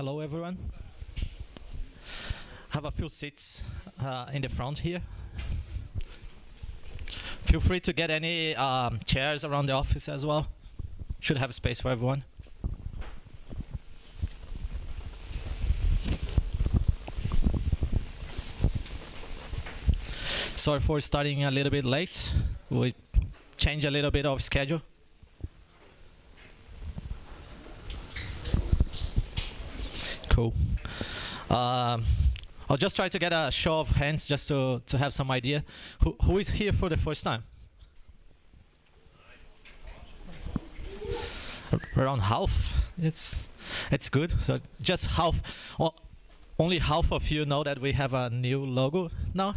Hello, everyone. Have a few seats in the front here. Feel free to get any chairs around the office as well. Should have space for everyone. Sorry for starting a little bit late. We changed a little bit of schedule. Cool. I'll just try to get a show of hands just to have some idea. Who is here for the first time? Around half. It's good. So just half. Well, only half of you know that we have a new logo now.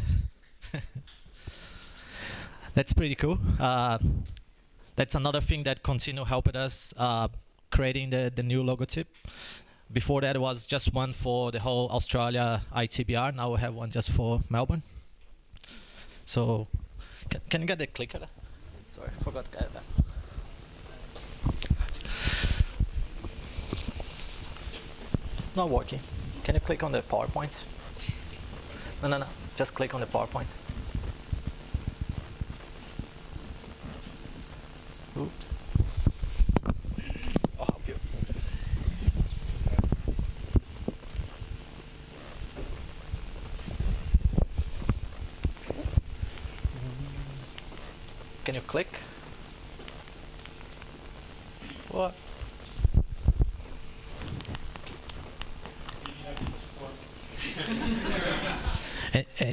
That's pretty cool. That's another thing that Contino helped us creating the new logotype. Before that, it was just one for the whole Australia IT.BR. Now we have one just for Melbourne. So, can you get the clicker? Sorry, I forgot to get that. Not working. Can you click on the PowerPoint? No. Just click on the PowerPoint. Oops. I'll help you. Can you click? What?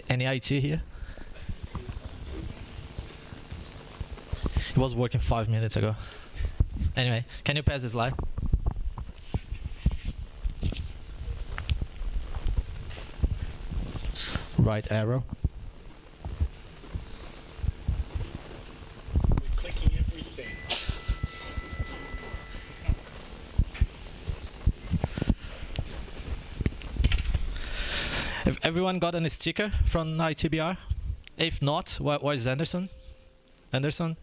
Any IT here? It was working 5 minutes ago. Anyway, can you pass the slide? Right arrow. We're clicking everything. If everyone got a sticker from IT.BR? If not, where is Anderson? Anderson?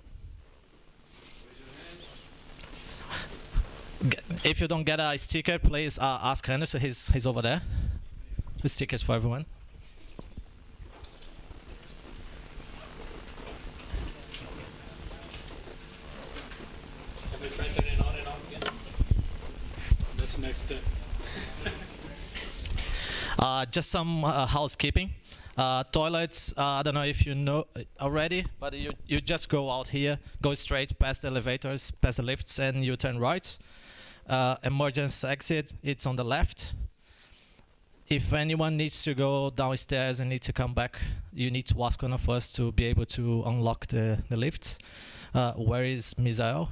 If you don't get a sticker, please ask Anderson. He's over there. With stickers for everyone. Have we turned it on and off again? That's the next step. Just some housekeeping. Toilets, I don't know if you know already, but you just go out here, go straight past the elevators, past the lifts, and you turn right. Emergency exit, it's on the left. If anyone needs to go downstairs and need to come back, you need to ask one of us to be able to unlock the lift. Where is Misael?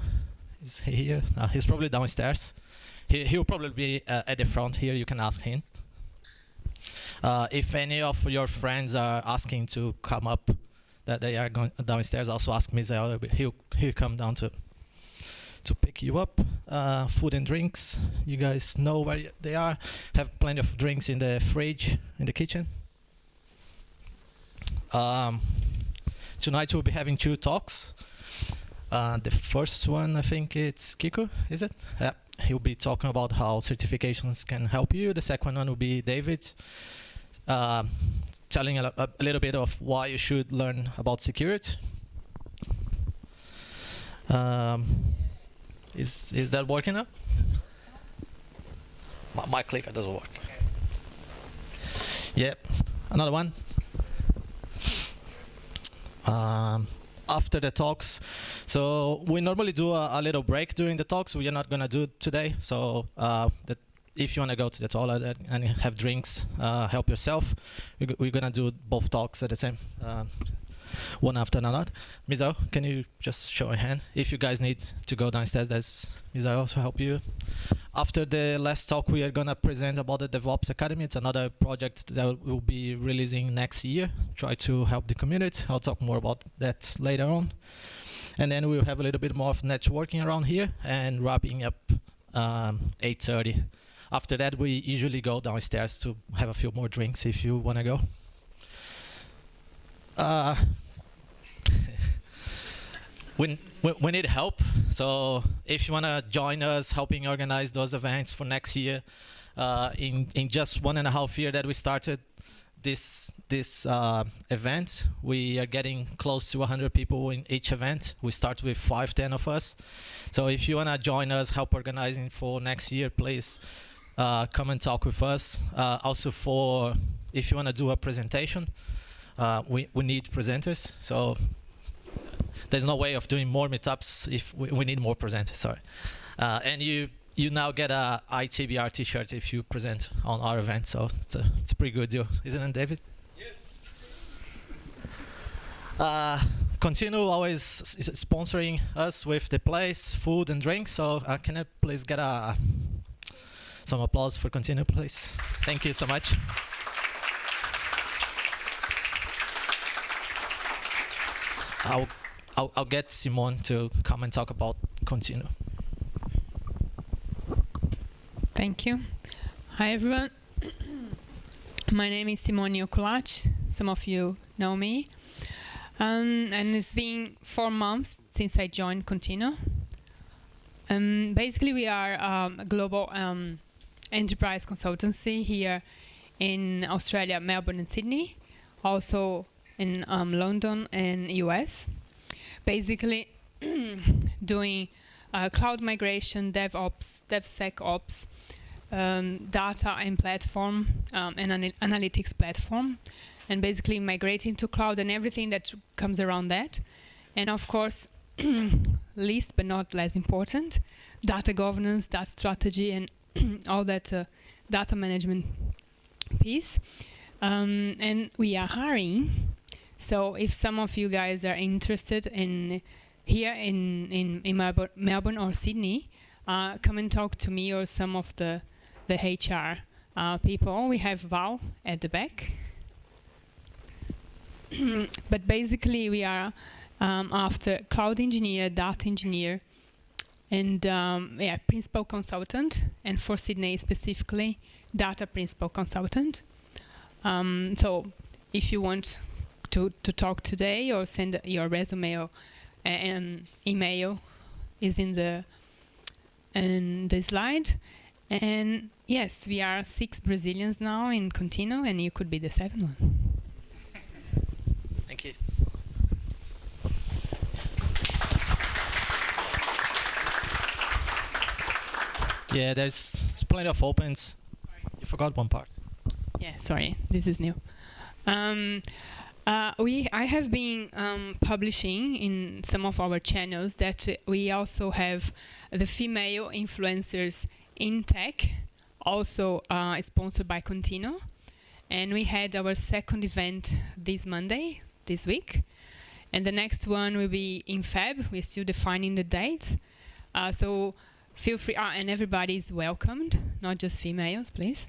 Is he here? He's probably downstairs. He'll probably be at the front here, you can ask him. If any of your friends are asking to come up, that they are going downstairs, also ask Misael. He'll come down to pick you up. Food and drinks, you guys know where they are. Have plenty of drinks in the fridge, in the kitchen. Tonight we'll be having 2 talks. The first one, I think it's Kiko, is it? Yeah. He'll be talking about how certifications can help you. The second one will be David, telling a little bit of why you should learn about security. Is that working now? My clicker doesn't work. Yeah, another one. After the talks, so we normally do a little break during the talks. We are not gonna do it today. So if you wanna go to the toilet and have drinks, help yourself. We're gonna do both talks at the same, one after another. Misael, can you just show a hand? If you guys need to go downstairs, that's Misael to help you. After the last talk, we are gonna present about the DevOps Academy. It's another project that we'll be releasing next year. Try to help the community. I'll talk more about that later on. And then we'll have a little bit more of networking around here and wrapping up 8:30. After that, we usually go downstairs to have a few more drinks if you wanna go. We need help, so if you want to join us helping organize those events for next year, In just 1.5 years that we started this event, we are getting close to 100 people in each event. We start with 5-10 of us. So if you want to join us, help organizing for next year, please come and talk with us. Also, for if you want to do a presentation, we need presenters. So there's no way of doing more meetups if we need more presenters. Sorry, and you now get a IT.BR t-shirt if you present on our event. So it's a pretty good deal, isn't it, David? Yes. Contino always is sponsoring us with the place, food and drinks. So can I please get some applause for Contino, please? Thank you so much. I'll get Simone to come and talk about Contino. Thank you. Hi, everyone. My name is Simone Okulac. Some of you know me. And it's been 4 months since I joined Contino. Basically, we are a global enterprise consultancy here in Australia, Melbourne and Sydney, also in London and US. Basically, doing cloud migration, DevOps, DevSecOps, data and platform, and analytics platform, and basically migrating to cloud and everything that comes around that. And of course, least but not less important, data governance, data strategy, and all that data management piece. And we are hiring. So if some of you guys are interested in here in Melbourne or Sydney, come and talk to me or some of the HR people. We have Val at the back. But basically, we are after cloud engineer, data engineer, and principal consultant, and for Sydney specifically, data principal consultant. So if you want to talk today or send your resume or email is in the slide. And yes, we are 6 Brazilians now in Contino, and you could be the 7th one. Thank you. Yeah, there's plenty of opens. You forgot one part. Yeah, sorry, this is new. I have been publishing in some of our channels that we also have the female influencers in tech, also sponsored by Contino. And we had our 2nd event this Monday, this week. And the next one will be in Feb. We're still defining the dates. So feel free, and everybody is welcomed, not just females, please.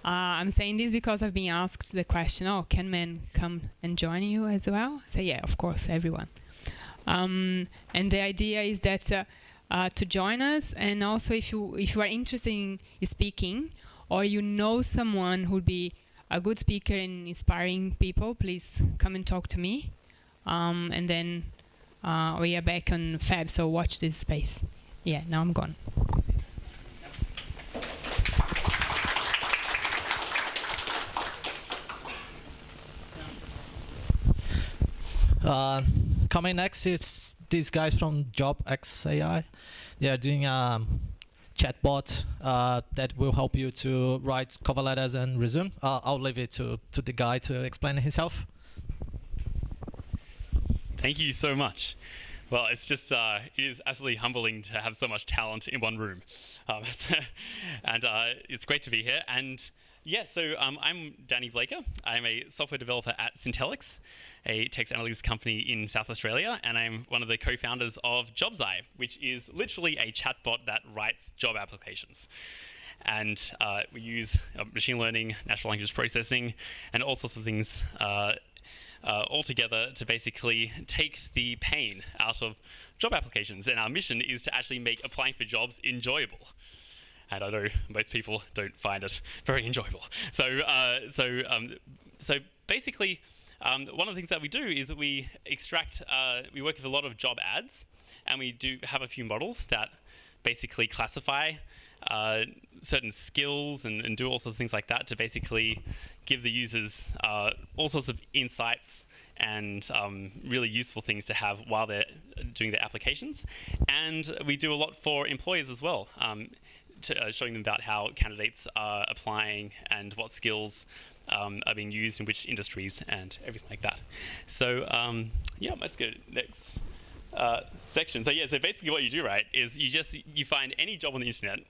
I'm saying this because I've been asked the question, can men come and join you as well? I say, yeah, of course, everyone. And the idea is that to join us, and also if you are interested in speaking, or you know someone who would be a good speaker and inspiring people, please come and talk to me. And then we are back on Feb, so watch this space. Yeah, now I'm gone. Coming next is these guys from JobXAI. They are doing a chatbot that will help you to write cover letters and resume. I'll leave it to the guy to explain himself. Thank you so much. Well, it's just, it is absolutely humbling to have so much talent in one room. And it's great to be here. And yeah, so I'm Danny Blaker. I'm a software developer at Syntelix, a text analytics company in South Australia, and I'm one of the co-founders of JobsEye, which is literally a chatbot that writes job applications. And we use machine learning, natural language processing, and all sorts of things all together to basically take the pain out of job applications. And our mission is to actually make applying for jobs enjoyable. And I know most people don't find it very enjoyable. So basically, one of the things that we do is we extract, we work with a lot of job ads, and we do have a few models that basically classify certain skills and do all sorts of things like that to basically give the users all sorts of insights and really useful things to have while they're doing their applications. And we do a lot for employers as well, showing them about how candidates are applying and what skills are being used in which industries and everything like that. So yeah, let's go next section. So yeah, so basically what you do, right, is you find any job on the internet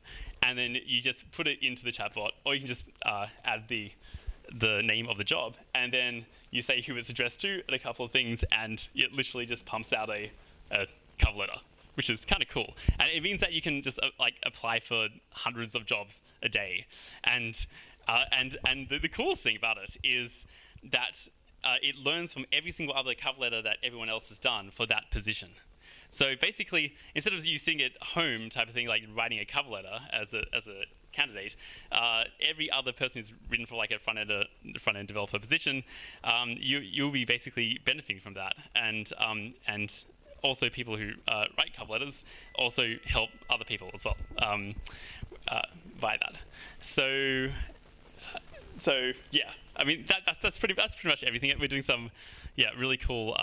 and then you just put it into the chatbot, or you can just add the name of the job, and then you say who it's addressed to and a couple of things, and it literally just pumps out a cover letter, which is kind of cool. And it means that you can just like apply for hundreds of jobs a day. And the coolest thing about it is that it learns from every single other cover letter that everyone else has done for that position. So basically, instead of you sitting at home type of thing, like writing a cover letter as a candidate, every other person who's written for like a front-end developer position, you'll be basically benefiting from that. And also people who write cover letters also help other people as well via that. So yeah, I mean that's pretty much everything. We're doing some really cool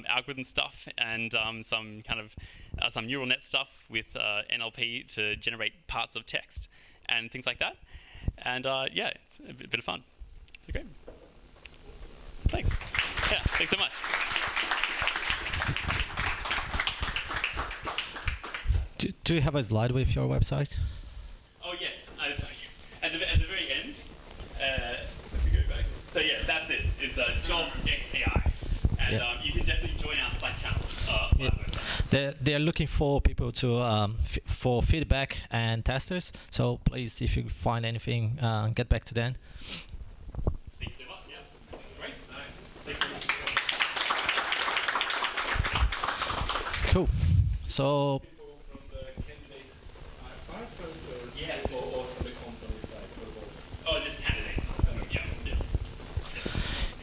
algorithm stuff and some kind of some neural net stuff with NLP to generate parts of text and things like that. And yeah, it's a bit of fun. So great. Thanks. Yeah, thanks so much. Do you have a slide with your website? Oh yes, sorry, yes. At the very end, let me go back. So yeah, that's it. It's Job XAI, and you can definitely join our Slack channel. They're looking for people to for feedback and testers. So please, if you find anything, get back to them. Thanks so much. Yeah, great. Nice. Thanks so much. Cool. So.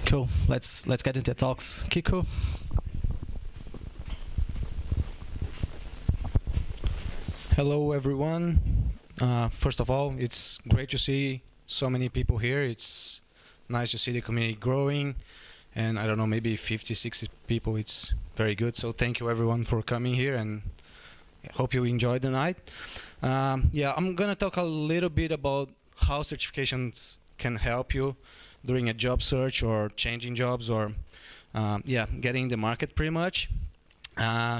Cool. Let's get into talks. Kiko. Hello, everyone. First of all, it's great to see so many people here. It's nice to see the community growing, and I don't know, maybe 50, 60 people. It's very good. So thank you, everyone, for coming here, and I hope you enjoyed the night. Yeah, I'm gonna talk a little bit about how certifications can help you during a job search or changing jobs or getting in the market pretty much.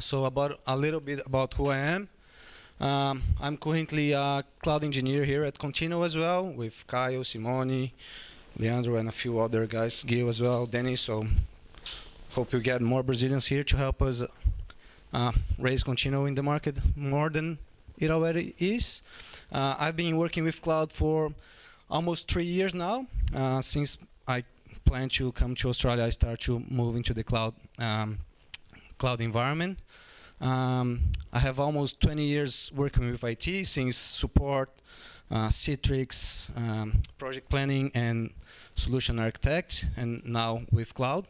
So about a little bit about who I am. I'm currently a cloud engineer here at Contino as well, with Kyle, Simone, Leandro, and a few other guys, Gil as well, Dennis. So hope you get more Brazilians here to help us raise Contino in the market more than it already is. I've been working with cloud for almost 3 years now. Since I plan to come to Australia, I start to move into the cloud environment. I have almost 20 years working with IT, since support, Citrix, project planning, and solution architect, and now with cloud.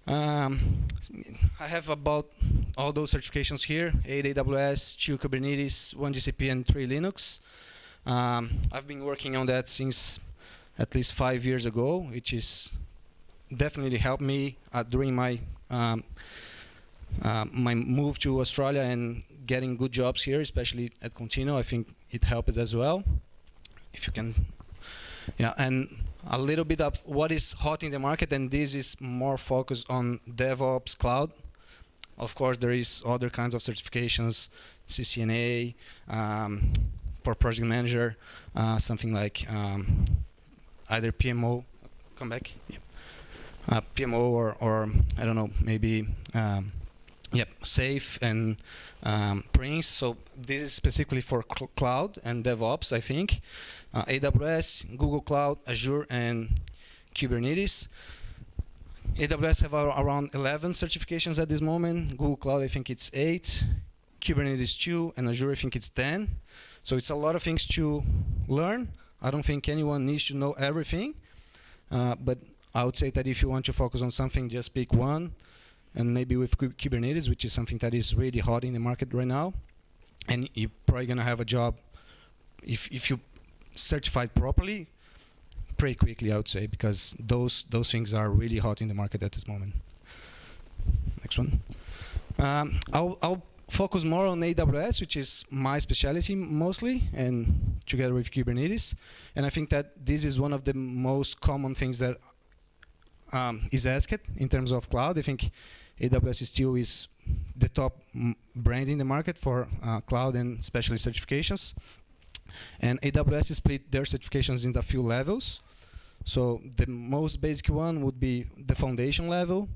I have about all those certifications here: 8 AWS, 2 Kubernetes, 1 GCP, and 3 Linux. I've been working on that since at least 5 years ago, which is definitely helped me during my my move to Australia and getting good jobs here, especially at Contino. I think it helped as well. If you can, yeah, and a little bit of what is hot in the market, and this is more focused on DevOps cloud. Of course, there is other kinds of certifications, CCNA, for project manager, something like either PMO, come back, yeah. PMO or I don't know, maybe Safe and Prince. So this is specifically for cloud and DevOps, I think. AWS, Google Cloud, Azure, and Kubernetes. AWS have around 11 certifications at this moment. Google Cloud, I think it's 8. Kubernetes 2, and Azure, I think it's 10. So it's a lot of things to learn. I don't think anyone needs to know everything, but I would say that if you want to focus on something, just pick one, and maybe with Kubernetes, which is something that is really hot in the market right now, and you're probably gonna have a job if you certified properly, pretty quickly, I would say, because those things are really hot in the market at this moment. Next one. I'll focus more on AWS, which is my specialty mostly, and together with Kubernetes. And I think that this is one of the most common things that is asked in terms of cloud. I think AWS still is the top brand in the market for cloud and especially certifications. And AWS split their certifications into a few levels. So the most basic one would be the foundation level,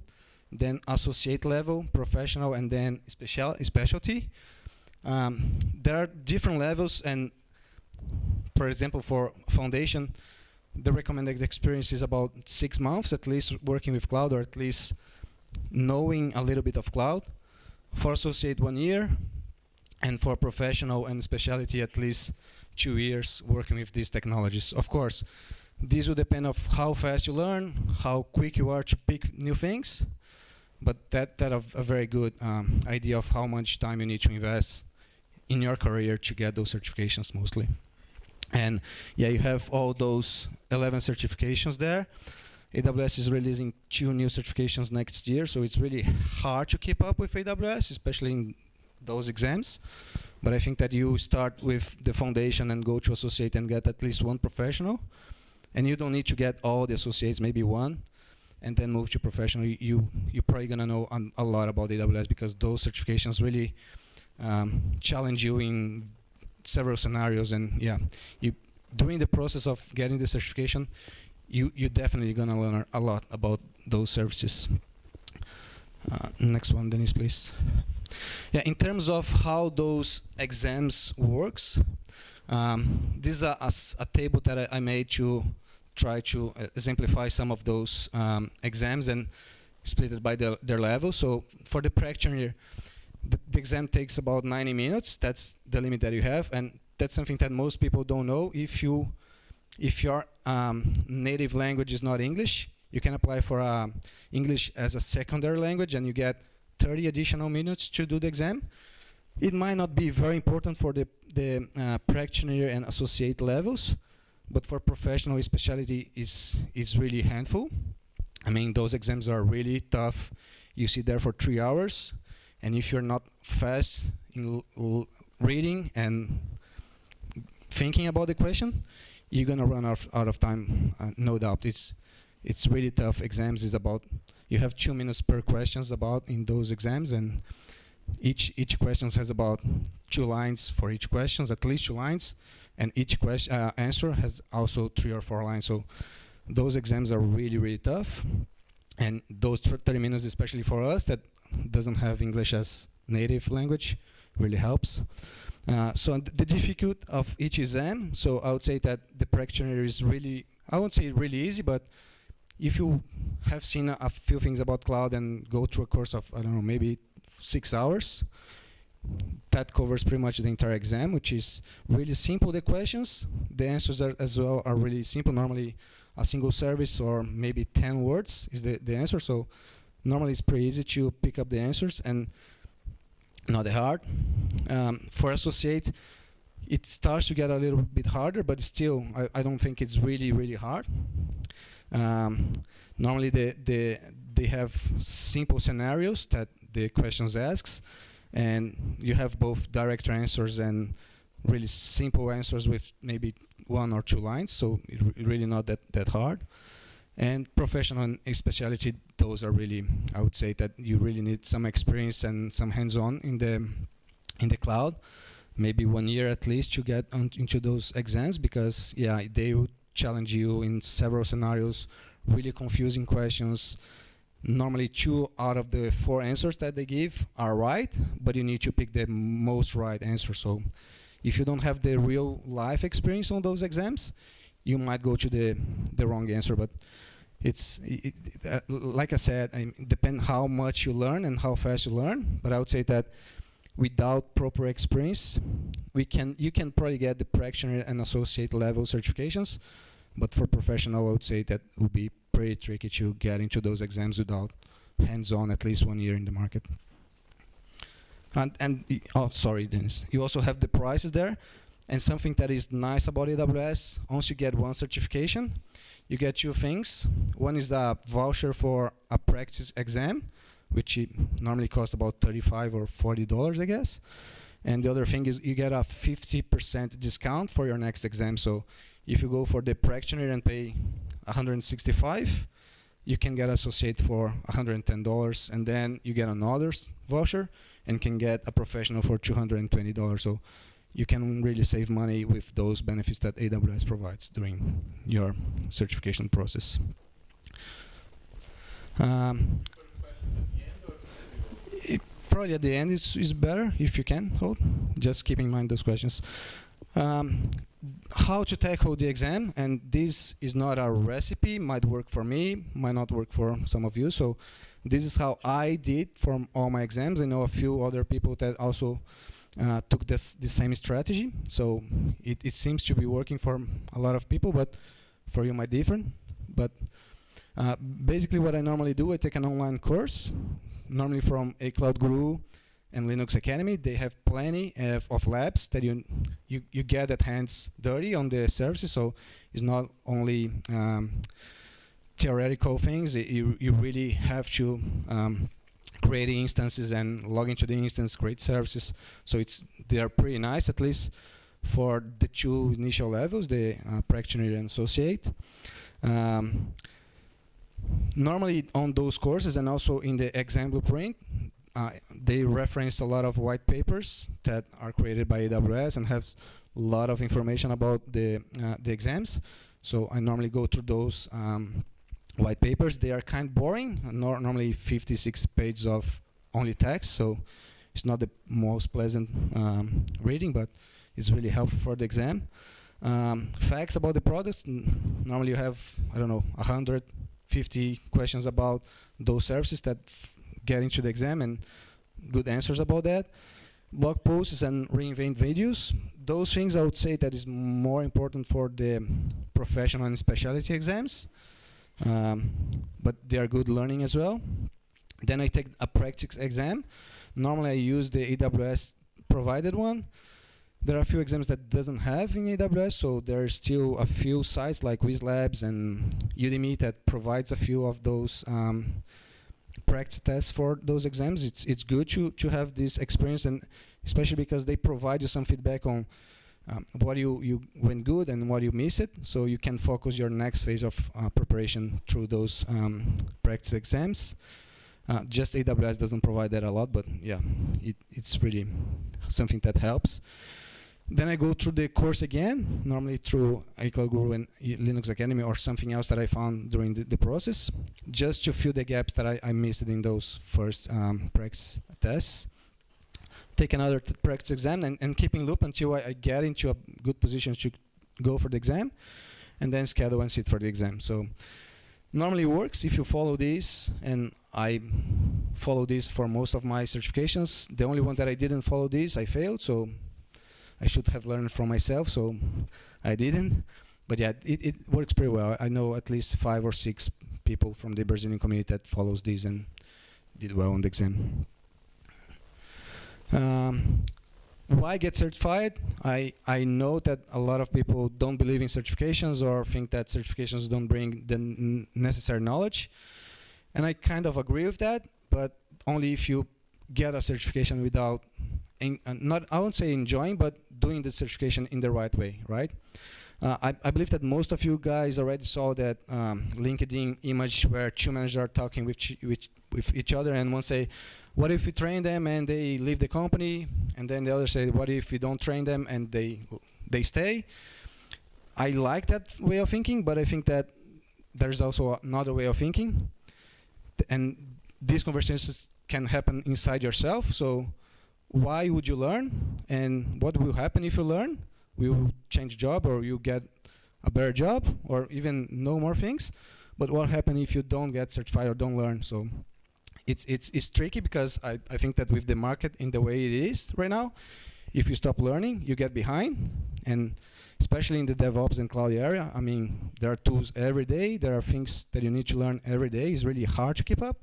then associate level, professional, and then specialty. There are different levels, and for example, for foundation, the recommended experience is about 6 months at least working with cloud, or at least knowing a little bit of cloud. For associate, 1 year, and for professional and specialty, at least 2 years working with these technologies. Of course, this will depend on how fast you learn, how quick you are to pick new things, but that a very good idea of how much time you need to invest in your career to get those certifications mostly. And yeah, you have all those 11 certifications there. AWS is releasing 2 new certifications next year, so it's really hard to keep up with AWS, especially in those exams. But I think that you start with the foundation and go to associate and get at least 1 professional. And you don't need to get all the associates, maybe 1, and then move to professional. You're probably gonna know a lot about AWS, because those certifications really challenge you in several scenarios. And yeah, during the process of getting the certification, you're definitely gonna learn a lot about those services. Next one, Dennis, please. Yeah, in terms of how those exams works, this is a table that I made to try to exemplify some of those exams and split it by their level. So for the practitioner, the exam takes about 90 minutes. That's the limit that you have, and that's something that most people don't know. If your native language is not English, you can apply for English as a secondary language, and you get 30 additional minutes to do the exam. It might not be very important for the practitioner and associate levels, but for professional specialty is really handful. I mean, those exams are really tough. You sit there for 3 hours, and if you're not fast in reading and thinking about the question, you're gonna run out of time, no doubt. It's really tough. Exams is about, you have 2 minutes per questions about in those exams, and each question has about 2 lines for each question, at least 2 lines, and each answer has also 3 or 4 lines. So those exams are really, really tough, and those 30 minutes, especially for us that doesn't have English as native language, really helps. So the difficulty of each exam, so I would say that the practitioner is really, I won't say really easy, but if you have seen a few things about cloud and go through a course of, I don't know, maybe 6 hours, that covers pretty much the entire exam, which is really simple, the questions. The answers as well are really simple. Normally a single service or maybe 10 words is the answer. So normally it's pretty easy to pick up the answers and not that hard. For associate, it starts to get a little bit harder, but still I don't think it's really, really hard. Normally they have simple scenarios that the questions asks, and you have both direct answers and really simple answers with maybe 1 or 2 lines, so it's really not that hard. And professional and specialty, those are really, I would say that you really need some experience and some hands-on in the cloud, maybe 1 year at least to get into those exams, because yeah, they would challenge you in several scenarios, really confusing questions. Normally 2 out of the 4 answers that they give are right, but you need to pick the most right answer. So if you don't have the real life experience on those exams, you might go to the wrong answer. But it's like I said, it depends how much you learn and how fast you learn. But I would say that without proper experience, you can probably get the practitioner and associate level certifications, but for professional, I would say that would be pretty tricky to get into those exams without hands-on at least 1 year in the market. And oh, sorry, Dennis. You also have the prices there, And something that is nice about AWS, once you get one certification, you get two things. One is a voucher for a practice exam, which normally costs about $35 or $40, I guess. And the other thing is you get a 50% discount for your next exam. So if you go for the practitioner and pay $165, you can get associate for $110, and then you get another voucher and can get a professional for $220. So you can really save money with those benefits that AWS provides during your certification process. Probably at the end is better if you can hold. Just keep in mind those questions. How to tackle the exam, and this is not a recipe, might work for me, might not work for some of you. So this is how I did for all my exams. I know a few other people that also took the same strategy. So it seems to be working for a lot of people, but for you might differ. But basically what I normally do, I take an online course, normally from a Cloud Guru and Linux Academy. They have plenty of labs that you get at hands dirty on the services, so it's not only theoretical things. You really have to create instances and log into the instance, create services. So they are pretty nice, at least for the two initial levels, the practitioner and associate. Normally on those courses and also in the exam blueprint, they reference a lot of white papers that are created by AWS and have a lot of information about the exams. So I normally go through those white papers. They are kind of boring, normally 56 pages of only text, so it's not the most pleasant reading, but it's really helpful for the exam. Facts about the products, normally you have, I don't know, 150 questions about those services that get into the exam and good answers about that. Blog posts and reinvent videos. Those things I would say that is more important for the professional and specialty exams, but they are good learning as well. Then I take a practice exam. Normally I use the AWS provided one. There are a few exams that doesn't have in AWS, so there are still a few sites like Quizlabs and Udemy that provides a few of those practice tests for those exams. It's good to have this experience, and especially because they provide you some feedback on what you went good and what you missed, so you can focus your next phase of preparation through those practice exams. Just AWS doesn't provide that a lot, but yeah, it's really something that helps. Then I go through the course again, normally through Cloud Guru and Linux Academy or something else that I found during the process, just to fill the gaps that I missed in those first practice tests. Take another practice exam and keep in loop until I get into a good position to go for the exam, and then schedule and sit for the exam. So normally it works if you follow this, and I follow this for most of my certifications. The only one that I didn't follow this, I failed, so I should have learned from myself, so I didn't. But yeah, it works pretty well. I know at least 5 or 6 people from the Brazilian community that follows this and did well on the exam. Why get certified? I know that a lot of people don't believe in certifications or think that certifications don't bring the necessary knowledge. And I kind of agree with that, but only if you get a certification without, not I won't say enjoying, but doing the certification in the right way, right? I believe that most of you guys already saw that LinkedIn image where 2 managers are talking with each other, and one say, what if we train them and they leave the company? And then the other say, what if we don't train them and they stay? I like that way of thinking, but I think that there's also another way of thinking. And these conversations can happen inside yourself. So why would you learn? And what will happen if you learn? Will you change job, or you get a better job, or even know more things? But what happens if you don't get certified or don't learn? So it's tricky, because I think that with the market in the way it is right now, if you stop learning, you get behind. And especially in the DevOps and cloud area, I mean, there are tools every day. There are things that you need to learn every day. It's really hard to keep up.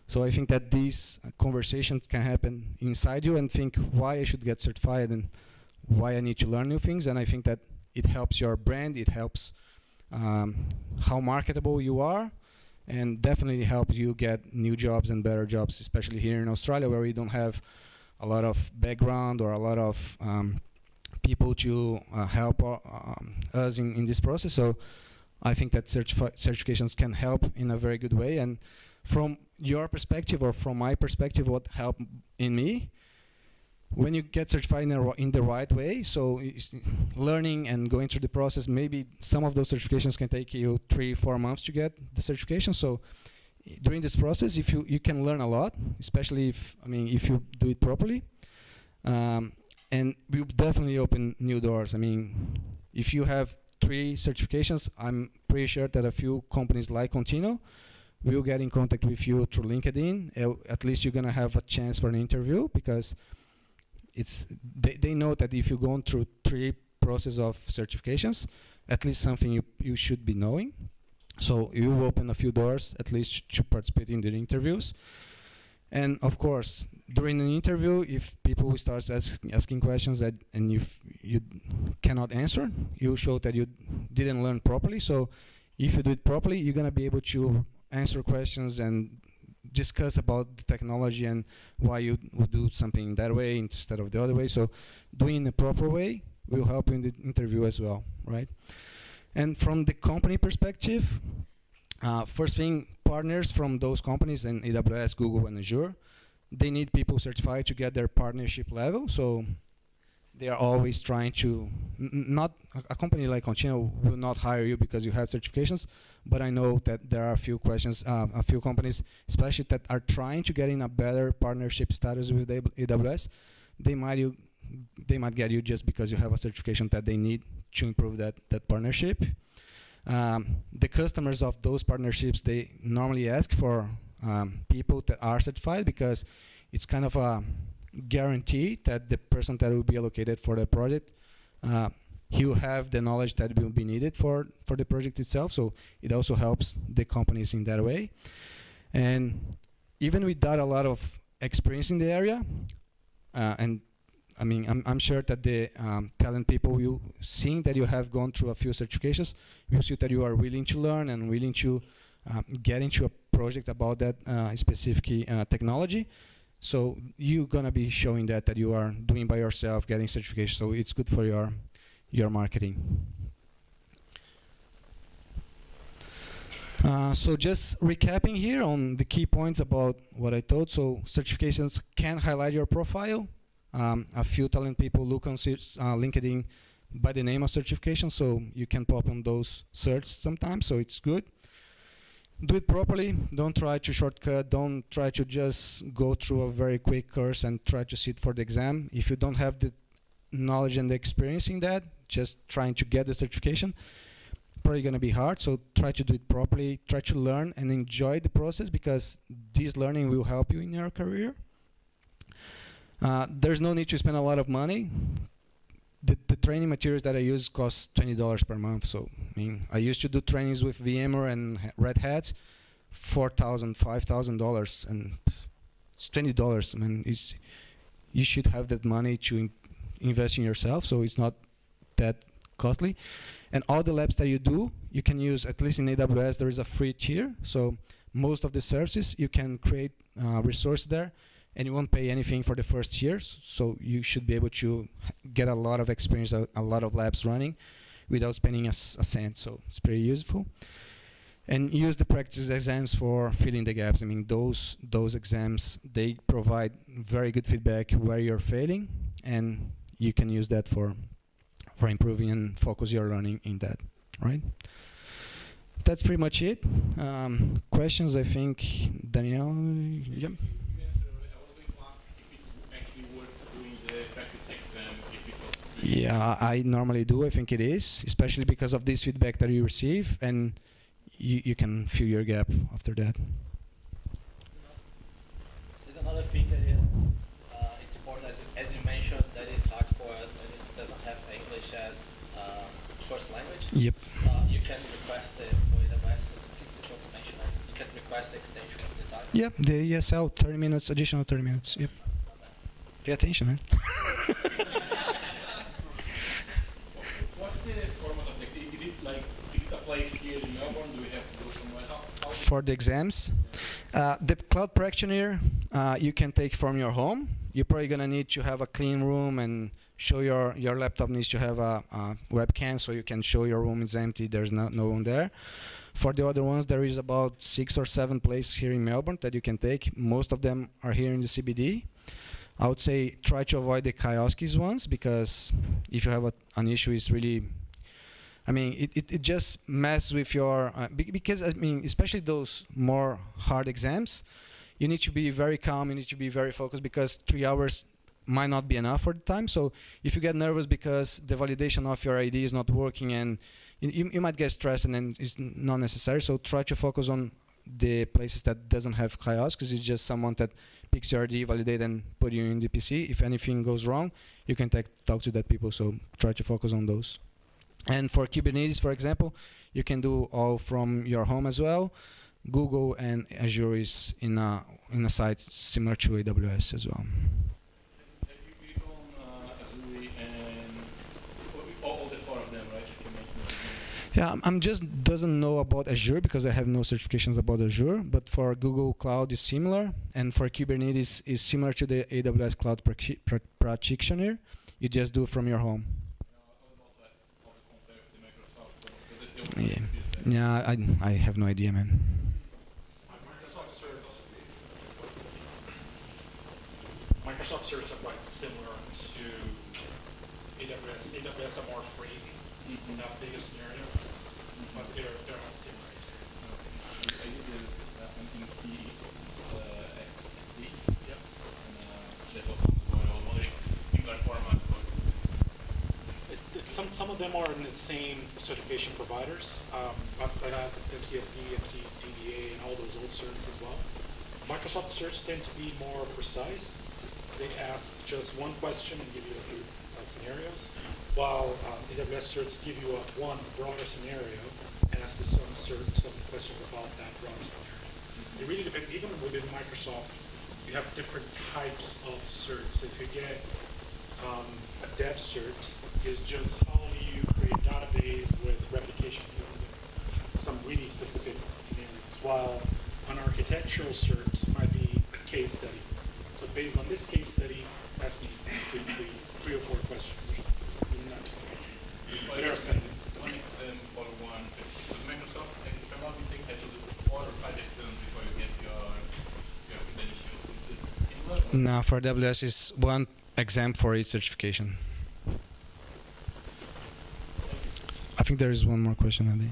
So I think that these conversations can happen inside you, and think why I should get certified and why I need to learn new things, and I think that it helps your brand, it helps how marketable you are, and definitely helps you get new jobs and better jobs, especially here in Australia, where we don't have a lot of background or a lot of people to help us in this process. So I think that certifications can help in a very good way. And from your perspective or from my perspective, what helped in me, when you get certified in the right way, so learning and going through the process, maybe some of those certifications can take you 3-4 months to get the certification. So during this process, if you can learn a lot, especially if you do it properly, and we definitely open new doors. I mean, if you have 3 certifications, I'm pretty sure that a few companies like Contino will get in contact with you through LinkedIn. At least you're gonna have a chance for an interview, because they know that if you're going through 3 process of certifications, at least something you should be knowing. So you will open a few doors, at least to participate in the interviews. And of course, during an interview, if people start asking questions and if you cannot answer, you show that you didn't learn properly. So if you do it properly, you're gonna be able to answer questions and discuss about the technology and why you would do something that way instead of the other way. So doing the proper way will help you in the interview as well, right? And from the company perspective, first thing, partners from those companies in AWS, Google, and Azure, they need people certified to get their partnership level. So they are always trying to, not a company like Contino will not hire you because you have certifications, but I know that there are a few companies, especially that are trying to get in a better partnership status with AWS. They might get you just because you have a certification that they need to improve that partnership. The customers of those partnerships, they normally ask for people that are certified, because it's kind of a guarantee that the person that will be allocated for the project, he will have the knowledge that will be needed for the project itself. So it also helps the companies in that way. And even without a lot of experience in the area, and I mean, I'm sure that the talent people will, seeing that you have gone through a few certifications, will see that you are willing to learn and willing to get into a project about that specific technology. So you're gonna be showing that you are doing by yourself, getting certification. So it's good for your marketing. So just recapping here on the key points about what I told. So certifications can highlight your profile. A few talent people look on LinkedIn by the name of certification, so you can pop on those certs sometimes, so it's good. Do it properly. Don't try to shortcut. Don't try to just go through a very quick course and try to sit for the exam. If you don't have the knowledge and the experience in that, just trying to get the certification, probably going to be hard. So try to do it properly. Try to learn and enjoy the process, because this learning will help you in your career. There's no need to spend a lot of money. The training materials that I use cost $20 per month. So I mean, I used to do trainings with VMware and Red Hat, $4,000, $5,000, and it's $20. I mean, you should have that money to invest in yourself. So it's not that costly. And all the labs that you do, you can use, at least in AWS, there is a free tier. So most of the services, you can create resource there, and you won't pay anything for the first year. So you should be able to get a lot of experience, a lot of labs running without spending a cent. So it's pretty useful. And use the practice exams for filling the gaps. I mean, those exams, they provide very good feedback where you're failing, and you can use that for improving and focus your learning in that, right? That's pretty much it. Questions, I think, Danielle? Yep. Yeah, I normally do. I think it is, especially because of this feedback that you receive, and you can fill your gap after that. There's another thing that it's important, as you mentioned, that is hard for us, and it doesn't have English as first language. Yep. You can request it for AWS. It's important to mention that. You can request the extension of the time. Yep, the ESL, 30 minutes, additional 30 minutes. Yep. Pay attention, man. place here in Melbourne? Do we have to go somewhere? How For the exams, the cloud practitioner you can take from your home. You're probably gonna need to have a clean room and show your laptop needs to have a webcam so you can show your room is empty. There's no one there. For the other ones, there is about 6 or 7 places here in Melbourne that you can take. Most of them are here in the CBD. I would say try to avoid the kiosks ones because if you have an issue, it's really, I mean, it just messes with your, because I mean, especially those more hard exams, you need to be very calm, you need to be very focused because 3 hours might not be enough for the time. So if you get nervous because the validation of your ID is not working and you might get stressed and then it's not necessary. So try to focus on the places that doesn't have kiosks. It's just someone that picks your ID, validate and put you in the PC. If anything goes wrong, you can talk to that people. So try to focus on those. And for Kubernetes, for example, you can do all from your home as well. Google and Azure is in a site similar to AWS as well. Have you on Azure and all the 4 of them, right? You can make Yeah, I'm just doesn't know about Azure because I have no certifications about Azure. But for Google Cloud is similar, and for Kubernetes is similar to the AWS Cloud Practitioner. You just do from your home. Yeah, I have no idea, man. Microsoft certs are quite similar to AWS. AWS are more crazy, have bigger scenarios, but they're not similar experience. I did the in SD. Yep. And that was I was wondering similar format. Some of them are in the same certification providers. I have MCSD, MC.DBA, and all those old certs as well. Microsoft certs tend to be more precise. They ask just one question and give you a few scenarios, while AWS certs give you one broader scenario and ask you some questions about that broader scenario. It really depends. Even within Microsoft, you have different types of certs. If you get a dev cert, is just how do you create a database with replication, some really specific scenarios, while an architectural cert might be a case study. So based on this case study, ask me 3 or 4 questions. But there are some. One exam for one. With Microsoft, if I'm not mistaken, has to do 4 or 5 exams before you get your credentials. Is it similar? No, for AWS is one exam for each certification. I think there is one more question, Adi.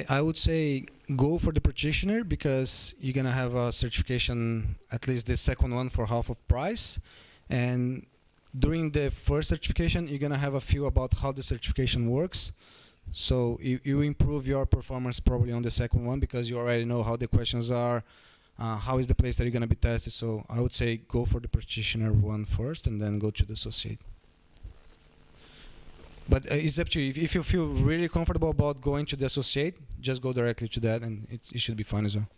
I would say go for the practitioner because you're gonna have a certification, at least the second one for half of price, and during the first certification you're gonna have a feel about how the certification works. So you improve your performance probably on the second one because you already know how the questions are, how is the place that you're gonna be tested. So I would say go for the practitioner one first and then go to the associate. But it's up to you. If you feel really comfortable about going to the associate, just go directly to that, and it should be fine as well.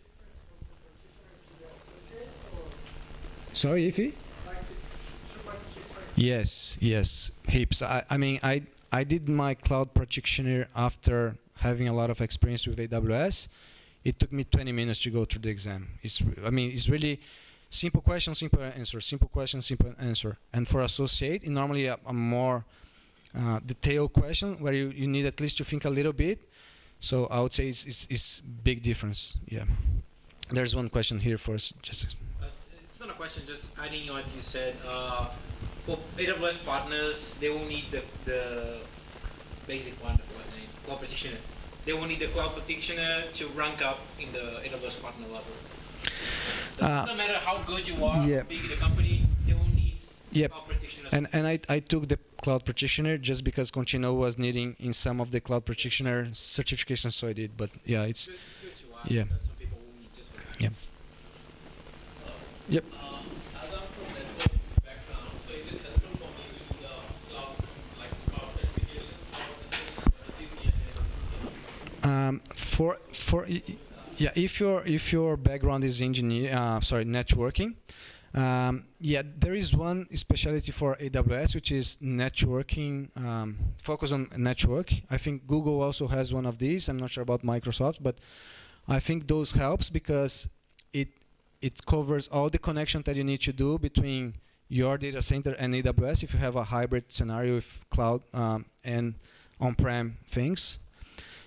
Sorry, Ify? Yes, heaps. I mean, I did my cloud practitioner after having a lot of experience with AWS. It took me 20 minutes to go through the exam. It's really simple question, simple answer, simple question, simple answer. And for associate, it's normally a more detailed question where you need at least to think a little bit. So I would say it's big difference. Yeah. There's one question here for us. Just. It's not a question, just adding on what you said. For AWS partners, they will need the basic one, cloud practitioner. They will need the cloud practitioner to rank up in the AWS partner level. Doesn't matter how good you are, how big the company, they will need cloud practitioner. And I took the cloud practitioner just because Contino was needing in some of the cloud practitioner certifications, so I did. But yeah, it's good to add, some people will need just for yeah. Yep. As I'm from network background, so is it helpful for me to do the cloud, like cloud certifications, or the CCNA? Yeah, if your background is networking, yeah, there is one specialty for AWS, which is networking, focus on network. I think Google also has one of these. I'm not sure about Microsoft, but I think those helps because it covers all the connection that you need to do between your data center and AWS if you have a hybrid scenario with cloud and on-prem things.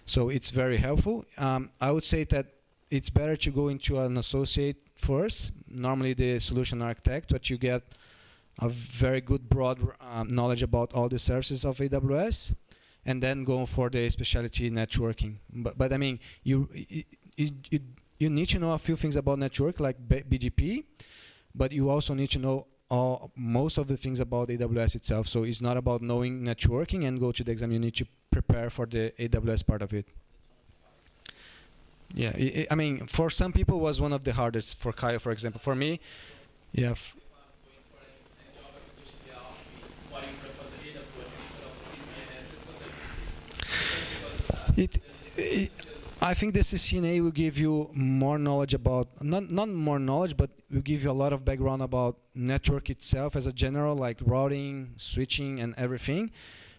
So it's very helpful. I would say that it's better to go into an associate first, normally the solution architect, but you get a very good broad knowledge about all the services of AWS, and then go for the specialty networking. But I mean, you need to know a few things about network, like BGP, but you also need to know most of the things about AWS itself. So it's not about knowing networking and go to the exam. You need to prepare for the AWS part of it. Yeah, I mean, for some people it was one of the hardest. For Kyle, for example. For me, yeah. I think the CCNA will give you more knowledge about, not more knowledge, but will give you a lot of background about network itself as a general, like routing, switching, and everything,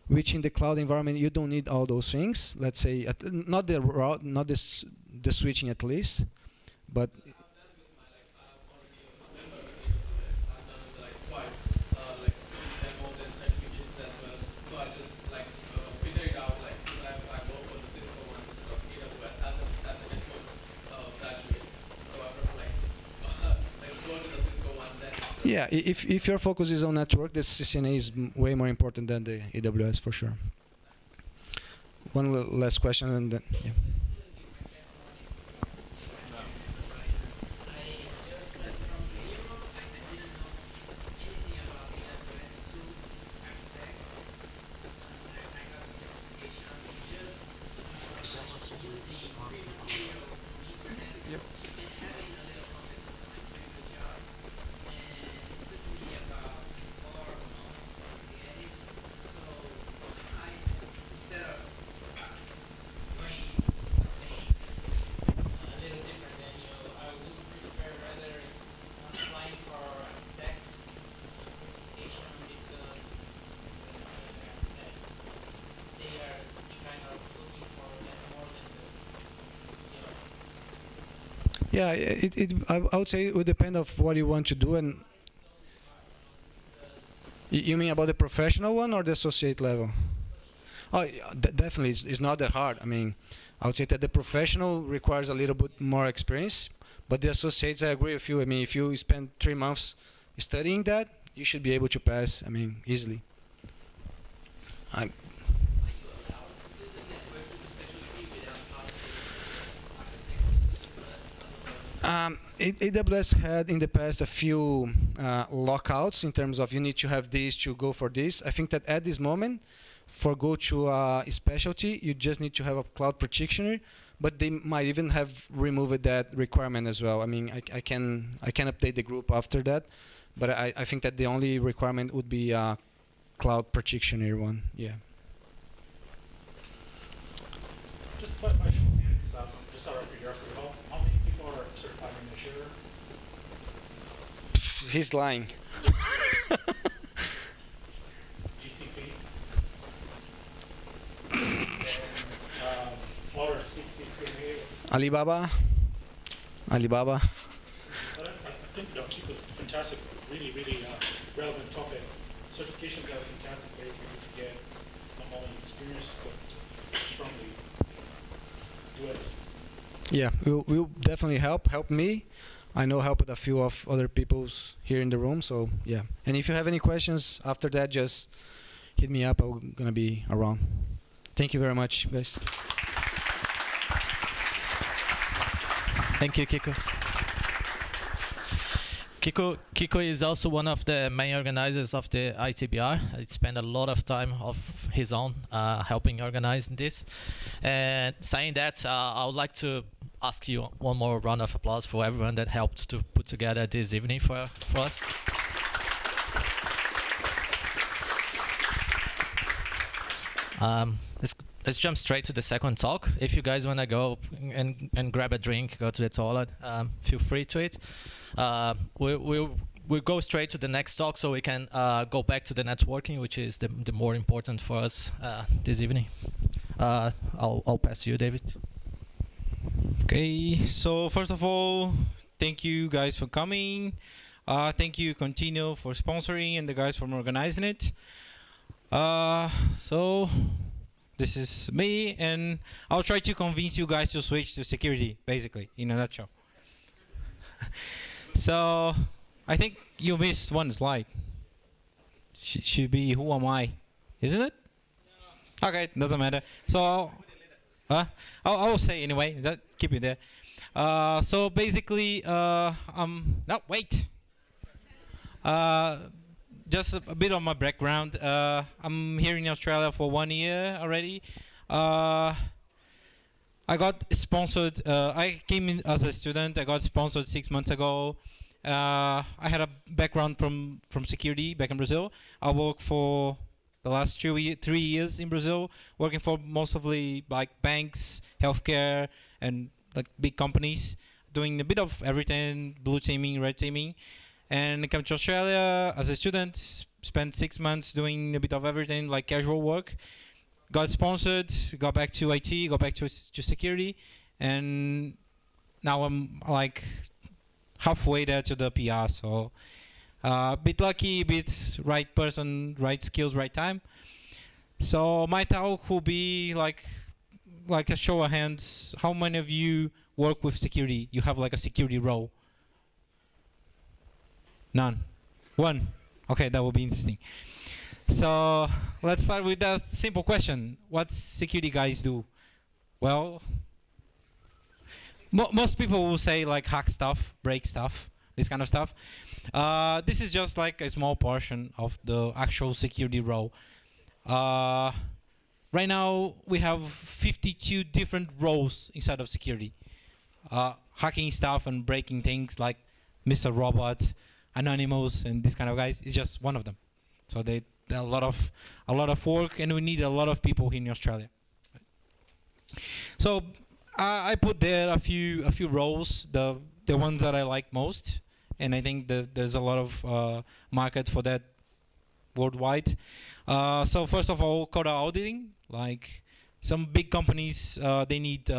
which in the cloud environment, you don't need all those things. Let's say, not the route, not the switching at least, but yeah, if your focus is on network, the CCNA is way more important than the AWS for sure. One last question and then, yeah. Yeah, I would say it would depend of what you want to do. And you mean about the professional one or the associate level? Oh, yeah, definitely, it's not that hard. I mean, I would say that the professional requires a little bit more experience, but the associates, I agree with you. I mean, if you spend 3 months studying that, you should be able to pass, I mean, easily. AWS had in the past a few lockouts in terms of you need to have this to go for this. I think that at this moment, for go to a specialty, you just need to have a cloud practitioner, but they might even have removed that requirement as well. I mean, I can update the group after that, but I think that the only requirement would be a cloud practitioner one. Yeah. Just a question. Just out of curiosity, how many people are certified in Azure? He's lying. GCP? And other CCNA? Alibaba. But I think Kiko's fantastic, really, really relevant topic. Certifications are a fantastic way for you to get not only experience, but strongly do it. Yeah, will definitely help me. I know helped a few of other people's here in the room, so yeah. And if you have any questions after that, just hit me up. I'm gonna be around. Thank you very much, guys. Thank you, Kiko. Kiko is also one of the main organizers of the IT.BR. He spent a lot of time of his own helping organize this. And saying that, I would like to ask you one more round of applause for everyone that helped to put together this evening for us. let's jump straight to the second talk. If you guys want to go and grab a drink, go to the toilet, feel free to it. We'll go straight to the next talk so we can go back to the networking, which is the more important for us this evening. I'll pass to you, David. Okay, so first of all, thank you guys for coming. Thank you, Contino, for sponsoring and the guys for organizing it. So this is me, and I'll try to convince you guys to switch to security, basically, in a nutshell. So I think you missed one slide. Should be who am I, isn't it? No. Okay, doesn't matter. So I'll say anyway. Keep it there. So basically, no, wait. Just a bit of my background. I'm here in Australia for 1 year already. I got sponsored. I came in as a student. I got sponsored 6 months ago. I had a background from security back in Brazil. I worked for the last 3 years in Brazil, working for mostly like banks, healthcare, and like big companies, doing a bit of everything, blue teaming, red teaming. And I came to Australia as a student, spent 6 months doing a bit of everything, like casual work. Got sponsored, got back to IT, got back to security, and now I'm like halfway there to the PR. So a bit lucky, a bit right person, right skills, right time. So my talk will be like a show of hands. How many of you work with security? You have like a security role? None. One. Okay, that will be interesting. So let's start with that simple question. What security guys do? Well, most people will say like hack stuff, break stuff, this kind of stuff. This is just like a small portion of the actual security role. Right now, we have 52 different roles inside of security. Hacking stuff and breaking things like Mr. Robot, Anonymous, and this kind of guys is just one of them. So they a lot of work, and we need a lot of people here in Australia. So I put there a few roles, the ones that I like most, and I think there's a lot of market for that worldwide. So first of all, code auditing. Like some big companies, they need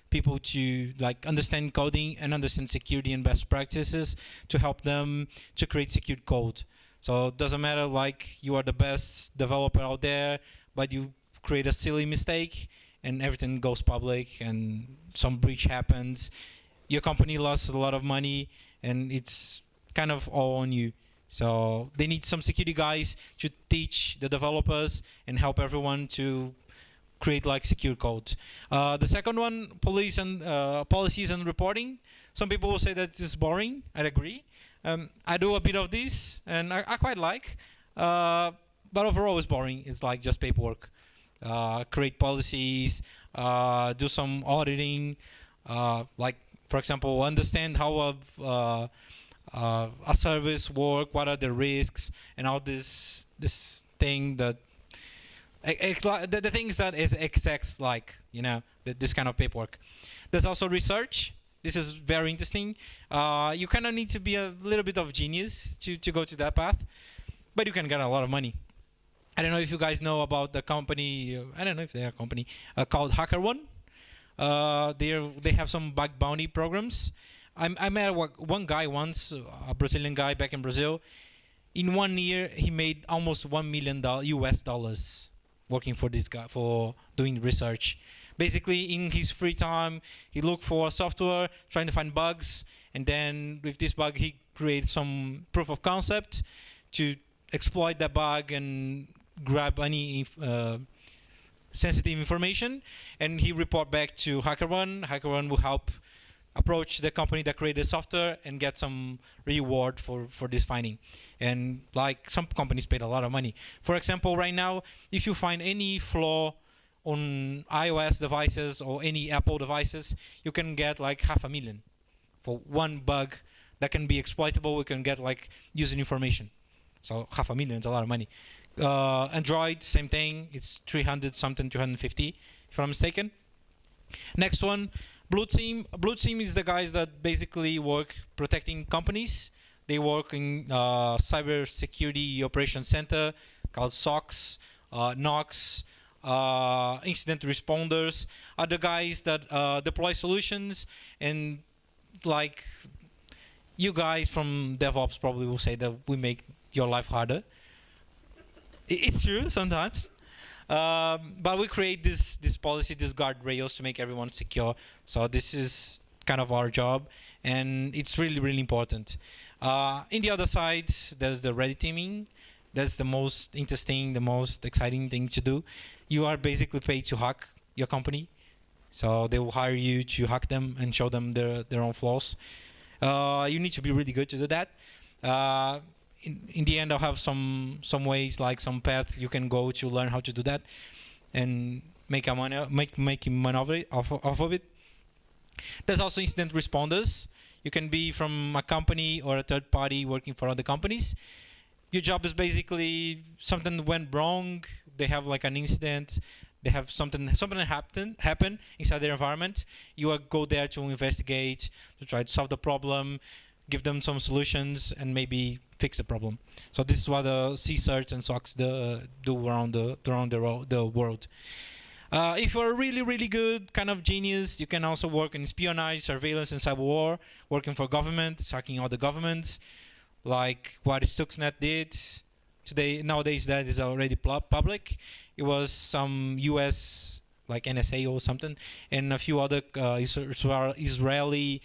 people to like understand coding and understand security and best practices to help them to create secure code. So it doesn't matter like you are the best developer out there, but you create a silly mistake and everything goes public and some breach happens. Your company lost a lot of money and it's kind of all on you. So they need some security guys to teach the developers and help everyone to create like secure code. The second one, policies and reporting. Some people will say that it's boring. I agree. I do a bit of this, and I quite like. But overall, it's boring. It's like just paperwork. Create policies, do some auditing. Like for example, understand how a service work. What are the risks and all this thing that. The things that is exact, like this kind of paperwork. There's also research. This is very interesting. You kind of need to be a little bit of genius to go to that path, but you can get a lot of money. I don't know if you guys know about the company. I don't know if they're a company called HackerOne. They have some bug bounty programs. I met one guy once, a Brazilian guy back in Brazil. In 1 year, he made almost $1 million US working for this guy for doing research. Basically, in his free time, he looked for software, trying to find bugs, and then with this bug, he created some proof of concept to exploit that bug and grab any sensitive information, and he report back to HackerOne. HackerOne will help approach the company that created the software and get some reward for this finding. And like some companies paid a lot of money. For example, right now, if you find any flaw on iOS devices or any Apple devices, you can get like $500,000 for one bug that can be exploitable. We can get like user information. So $500,000 is a lot of money. Android, same thing. It's 300 something, 350, if I'm mistaken. Next one, Blue Team. Blue Team is the guys that basically work protecting companies. They work in cyber security operations center called SOCs, NOCs, incident responders are the guys that deploy solutions, and like you guys from DevOps probably will say that we make your life harder. It's true sometimes. But we create this policy, these guardrails to make everyone secure. So this is kind of our job, and it's really, really important. In the other side, there's the ready teaming. That's the most interesting, the most exciting thing to do. You are basically paid to hack your company. So they will hire you to hack them and show them their own flaws. You need to be really good to do that. In the end, I'll have some ways, like some path you can go to learn how to do that, and make money off of it. There's also incident responders. You can be from a company or a third party working for other companies. Your job is basically something went wrong. They have like an incident. They have something happen inside their environment. You go there to investigate, to try to solve the problem, give them some solutions, and maybe fix the problem. So this is what the CSERTs and SOCs do around the world. If you're a really, really good kind of genius, you can also work in espionage, surveillance, and cyber war, working for government, hacking all the governments, like what Stuxnet did. Nowadays, that is already public. It was some US, like NSA or something, and a few other Israeli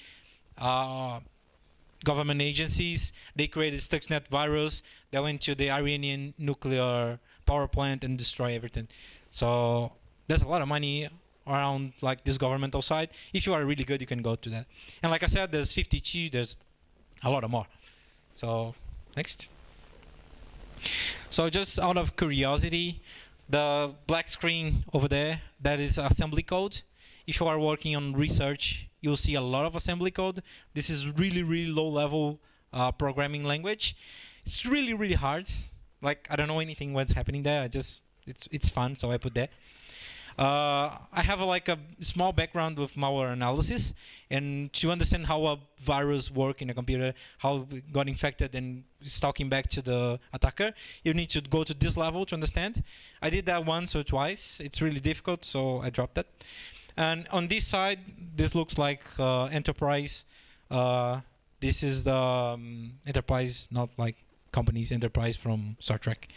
government agencies. They created Stuxnet virus that went to the Iranian nuclear power plant and destroy everything. So there's a lot of money around like this governmental side. If you are really good, you can go to that. And like I said, there's 52. There's a lot more. So next. So just out of curiosity, the black screen over there, that is assembly code. If you are working on research, you'll see a lot of assembly code. This is really, really low level programming language. It's really, really hard. Like, I don't know anything what's happening there. It's fun, so I put that. I have a small background with malware analysis, and to understand how a virus works in a computer, how it got infected and stalking back to the attacker, you need to go to this level to understand. I did that once or twice. It's really difficult, so I dropped that. And on this side, this looks like enterprise. This is the enterprise, not like companies, enterprise from Star Trek.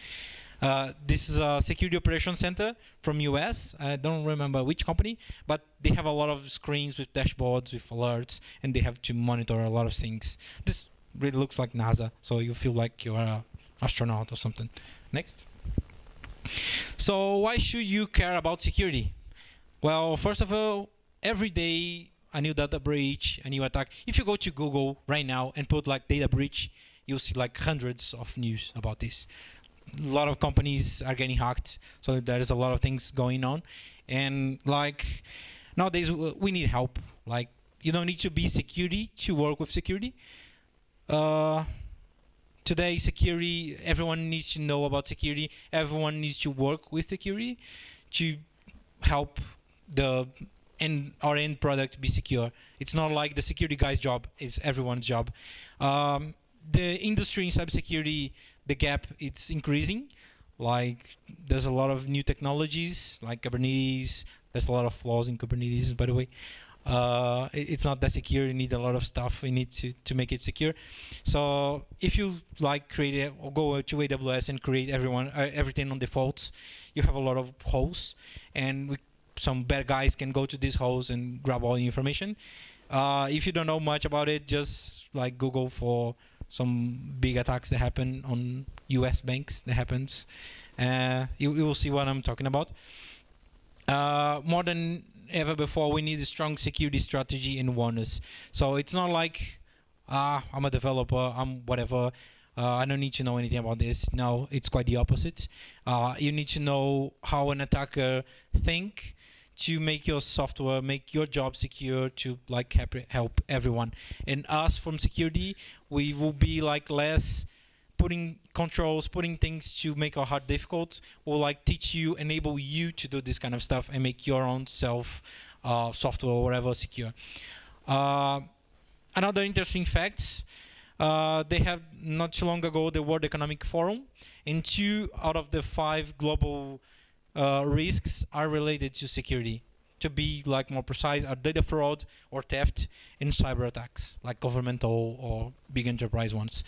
This is a security operations center from US. I don't remember which company, but they have a lot of screens with dashboards, with alerts, and they have to monitor a lot of things. This really looks like NASA, so you feel like you are an astronaut or something. Next. So why should you care about security? Well, first of all, every day a new data breach, a new attack. If you go to Google right now and put like data breach, you'll see like hundreds of news about this. A lot of companies are getting hacked, so there's a lot of things going on. And like nowadays, we need help. Like, you don't need to be security to work with security. Today, security, everyone needs to know about security. Everyone needs to work with security to help our end product be secure. It's not like the security guy's job is everyone's job. The industry in cybersecurity, the gap, it's increasing. Like, there's a lot of new technologies like Kubernetes. There's a lot of flaws in Kubernetes, by the way. It's not that secure. You need a lot of stuff. You need to make it secure. So if you like create it, or go to AWS and create everything on defaults, you have a lot of holes, and some bad guys can go to these holes and grab all the information. If you don't know much about it, just like Google for some big attacks that happen on US banks. That happens. You will see what I'm talking about. More than ever before, we need a strong security strategy and awareness. So it's not like I'm a developer, I'm whatever, I don't need to know anything about this. No, it's quite the opposite. You need to know how an attacker think to make your software, make your job secure, to like help everyone. And us from security, we will be like less putting controls, putting things to make our hard difficult, will like teach you, enable you to do this kind of stuff and make your own self software or whatever secure. Another interesting fact, they have not too long ago the World Economic Forum, and 2 out of the 5 global risks are related to security. To be like more precise, are data fraud or theft and cyber attacks, like governmental or big enterprise ones.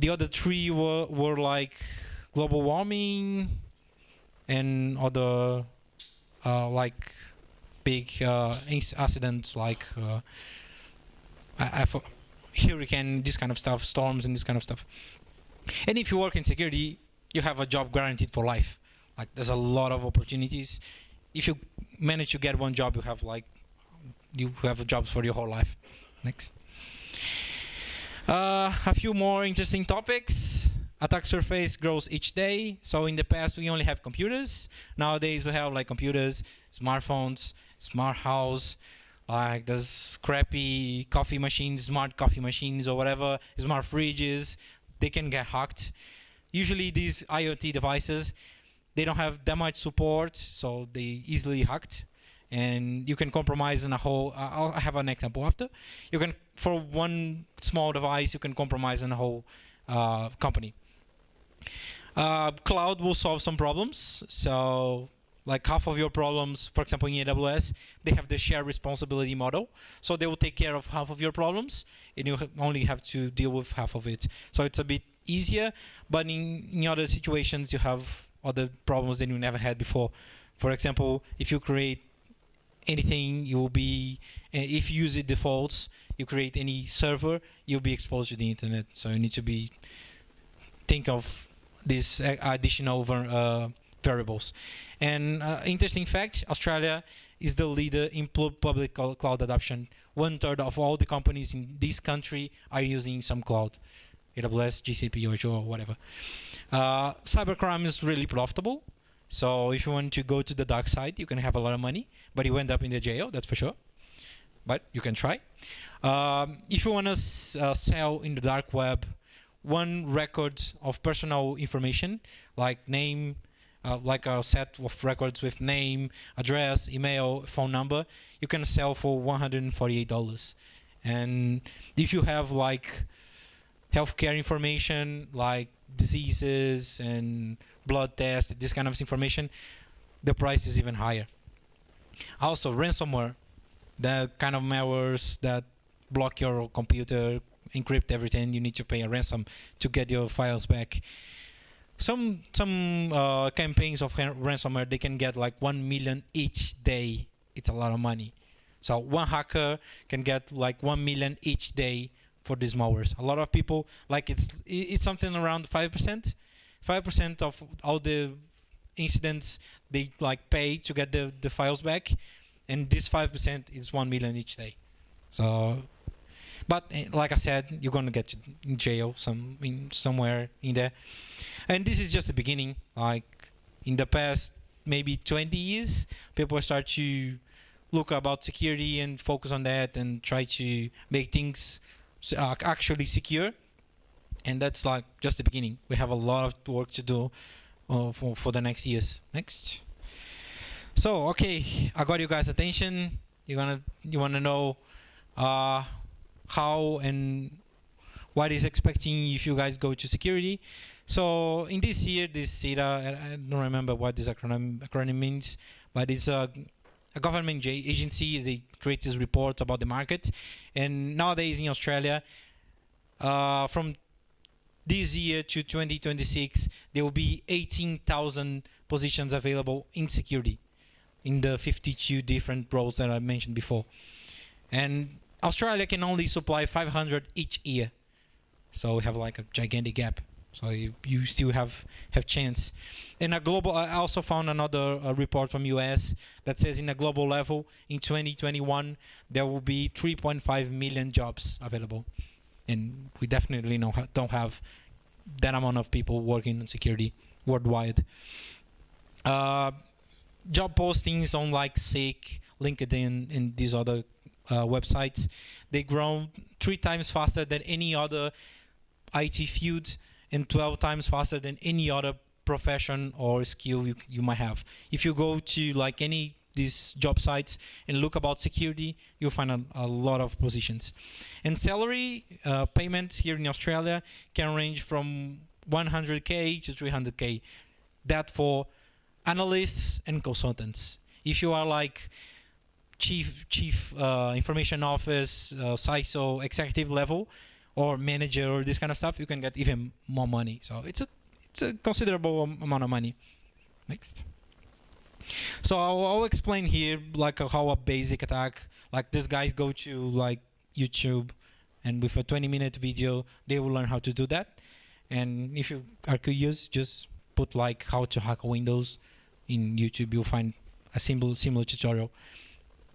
The other 3 were like global warming and other like big accidents like hurricane, this kind of stuff, storms and this kind of stuff. And if you work in security, you have a job guaranteed for life. Like there's a lot of opportunities. If you manage to get one job, you have jobs for your whole life. Next. A few more interesting topics. Attack surface grows each day. So in the past, we only have computers. Nowadays, we have like computers, smartphones, smart house, like those crappy coffee machines, smart coffee machines or whatever, smart fridges. They can get hacked. Usually these IoT devices, they don't have that much support, so they easily hacked. And you can compromise in a whole, I'll have an example after. You can, for one small device, you can compromise in a whole company. Cloud will solve some problems. So like half of your problems, for example, in AWS, they have the shared responsibility model. So they will take care of half of your problems, and you only have to deal with half of it. So it's a bit easier, but in other situations, you have other problems that you never had before. For example, if you create anything, you will be, if you use the defaults, you create any server, you'll be exposed to the internet. So you need to think of these additional variables. And interesting fact, Australia is the leader in public cloud adoption. 1/3 of all the companies in this country are using some cloud. AWS, GCP, or Azure, or whatever. Cybercrime is really profitable. So if you want to go to the dark side, you can have a lot of money, but you end up in the jail, that's for sure. But you can try. If you want to sell in the dark web, one record of personal information, like name, like a set of records with name, address, email, phone number, you can sell for $148. And if you have like healthcare information like diseases and blood tests, this kind of information, the price is even higher. Also, ransomware, the kind of malwares that block your computer, encrypt everything, you need to pay a ransom to get your files back. Some campaigns of ransomware, they can get like 1 million each day. It's a lot of money. So one hacker can get like 1 million each day for these malwares. A lot of people, like it's something around 5%. 5% of all the incidents they like pay to get the files back, and this 5% is 1 million each day. So, but like I said, you're gonna get in jail somewhere in there. And this is just the beginning. Like in the past maybe 20 years, people start to look about security and focus on that and try to make things actually secure. And that's like just the beginning. We have a lot of work to do for the next years. Next. So okay, I got you guys' attention. You wanna know how and what is expecting if you guys go to security. So in this year, this CETA, I don't remember what this acronym means, but it's a government agency. They create these reports about the market, and nowadays in Australia, from this year to 2026, there will be 18,000 positions available in security, in the 52 different roles that I mentioned before. And Australia can only supply 500 each year, so we have like a gigantic gap. So you still have chance. And a global, I also found another report from US that says in a global level, in 2021, there will be 3.5 million jobs available. And we definitely don't have that amount of people working on security worldwide. Job postings on like Seek, LinkedIn, and these other websites, they grow 3 times faster than any other IT field and 12 times faster than any other profession or skill you might have. If you go to like any these job sites and look about security, you'll find a lot of positions. And salary payment here in Australia can range from 100k to 300k. That for analysts and consultants. If you are like chief information office, CISO, executive level, or manager or this kind of stuff, you can get even more money. So it's a considerable amount of money. Next. So I'll explain here like how a basic attack, like these guys go to like YouTube, and with a 20-minute video, they will learn how to do that. And if you are curious, just put like how to hack Windows in YouTube, you'll find a similar tutorial.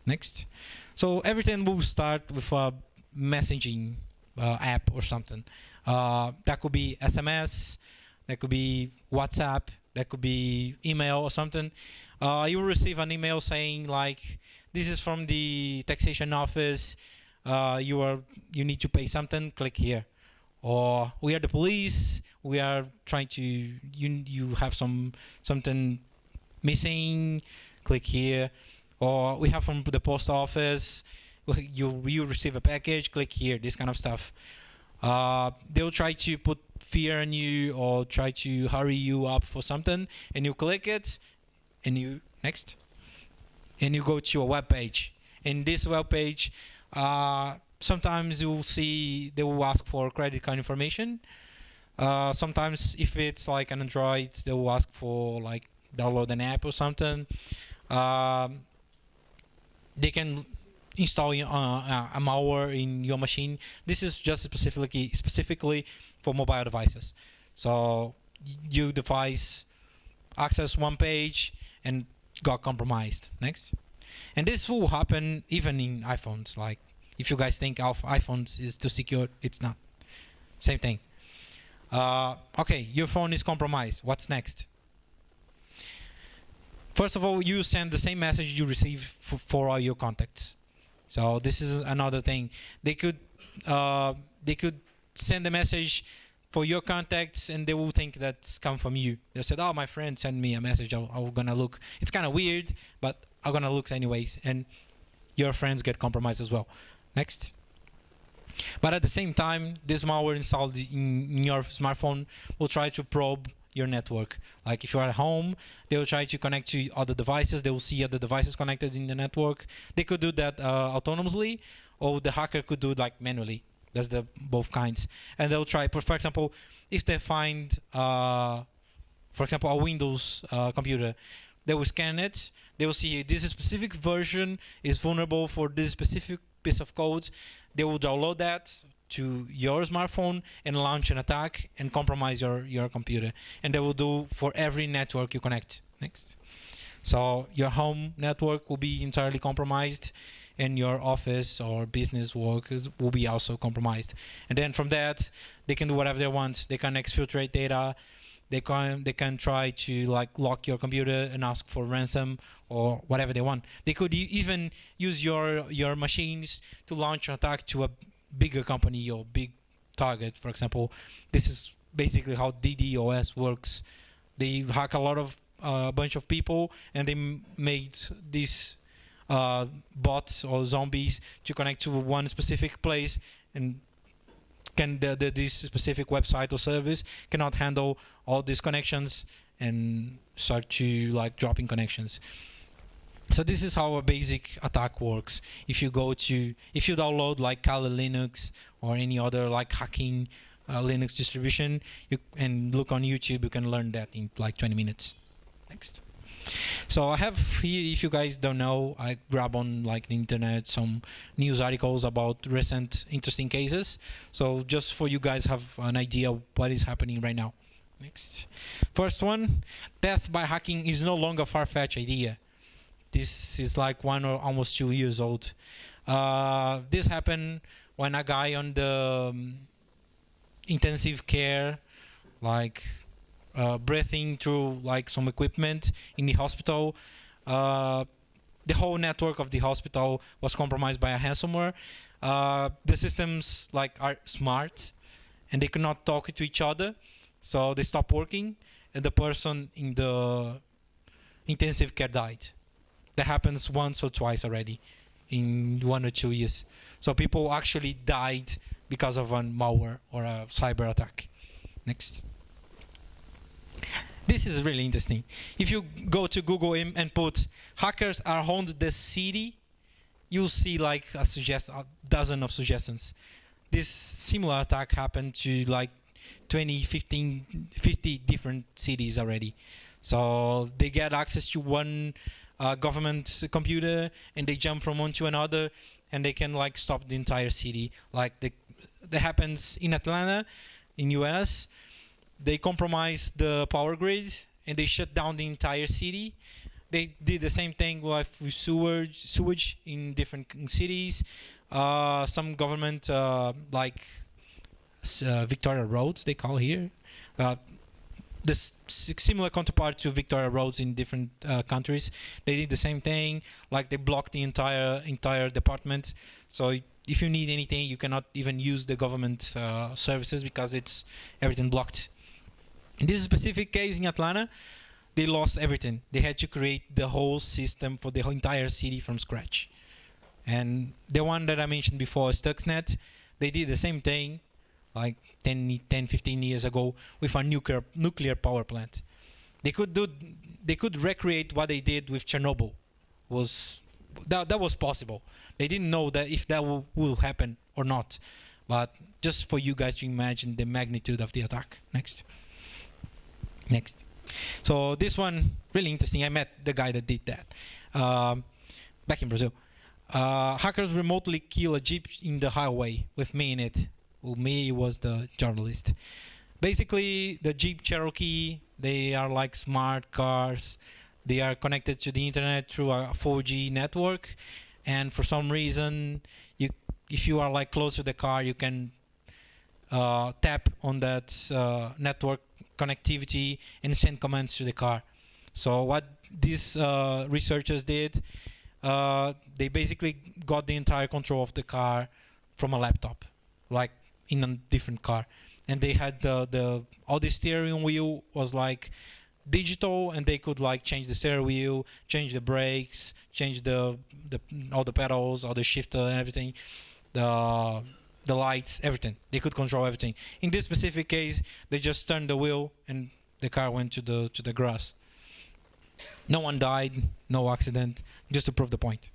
Next. So everything will start with a messaging app or something. That could be SMS, that could be WhatsApp, that could be email or something. You will receive an email saying like, this is from the taxation office, you need to pay something, click here. Or we are the police, we are trying to, you have something missing, click here. Or we have from the post office, you receive a package, click here, this kind of stuff. They'll try to put fear in you or try to hurry you up for something, and you click it, and you next, and you go to a web page. In this web page, sometimes you'll see they will ask for credit card information. Sometimes if it's like an Android, they will ask for like download an app or something. They can install a malware in your machine. This is just specifically for mobile devices. So your device access one page and got compromised. Next. And this will happen even in iPhones. Like if you guys think iPhones is too secure, it's not. Same thing. Okay, your phone is compromised. What's next? First of all, you send the same message you receive for all your contacts. So this is another thing. They could send a message for your contacts, and they will think that's come from you. They said, "Oh, my friend sent me a message. I'm gonna look." It's kind of weird, but I'm gonna look anyways, and your friends get compromised as well. Next. But at the same time, this malware installed in your smartphone will try to probe your network. Like if you're at home, they will try to connect to other devices. They will see other devices connected in the network. They could do that autonomously, or the hacker could do it like manually. That's the both kinds. And they'll try, for example, if they find, for example, a Windows computer, they will scan it. They will see this specific version is vulnerable for this specific piece of code. They will download that to your smartphone and launch an attack and compromise your computer. And they will do for every network you connect. Next. So your home network will be entirely compromised, and your office or business work will be also compromised. And then from that, they can do whatever they want. They can exfiltrate data. They can try to like lock your computer and ask for ransom or whatever they want. They could even use your machines to launch an attack to a bigger company or big target. For example, this is basically how DDoS works. They hack a lot of bunch of people, and they made these bots or zombies to connect to one specific place, and this specific website or service cannot handle all these connections and start to like dropping connections. So this is how a basic attack works. If you download like Kali Linux or any other like hacking Linux distribution, and look on YouTube, you can learn that in like 20 minutes. Next. So I have here, if you guys don't know, I grab on like the internet some news articles about recent interesting cases. So just for you guys have an idea what is happening right now. Next. First one, death by hacking is no longer a far-fetched idea. This is like 1 or almost 2 years old. This happened when a guy on the intensive care, like breathing through like some equipment in the hospital. The whole network of the hospital was compromised by a ransomware. The systems like are smart, and they could not talk to each other, so they stopped working, and the person in the intensive care died. That happens once or twice already in 1 or 2 years. So people actually died because of a malware or a cyber attack. Next. This is really interesting. If you go to Google and put hackers around the city, you'll see like a dozen of suggestions. This similar attack happened to like 20, 15, 50 different cities already. So they get access to one government computer and they jump from one to another, and they can like stop the entire city. Like that happens in Atlanta, in US. They compromised the power grid and they shut down the entire city. They did the same thing with sewage in different cities. Some government, like Victoria Roads, they call here. Similar counterpart to Victoria Roads in different countries. They did the same thing. Like they blocked the entire department. So if you need anything, you cannot even use the government services because it's everything blocked. In this specific case in Atlanta, they lost everything. They had to create the whole system for the whole entire city from scratch. And the one that I mentioned before, Stuxnet, they did the same thing like 10, 15 years ago with a nuclear power plant. They could recreate what they did with Chernobyl. That was possible. They didn't know that if that will happen or not. But just for you guys to imagine the magnitude of the attack. Next. So this one, really interesting. I met the guy that did that back in Brazil. Hackers remotely kill a Jeep in the highway with me in it. Well, me was the journalist. Basically, the Jeep Cherokee, they are like smart cars. They are connected to the internet through a 4G network. And for some reason, if you are like close to the car, you can tap on that network connectivity and send commands to the car. So what these researchers did, they basically got the entire control of the car from a laptop, like in a different car. And they had all the steering wheel was like digital, and they could like change the steering wheel, change the brakes, change all the pedals, all the shifter and everything, the lights, everything. They could control everything. In this specific case, they just turned the wheel and the car went to the grass. No one died, no accident, just to prove the point.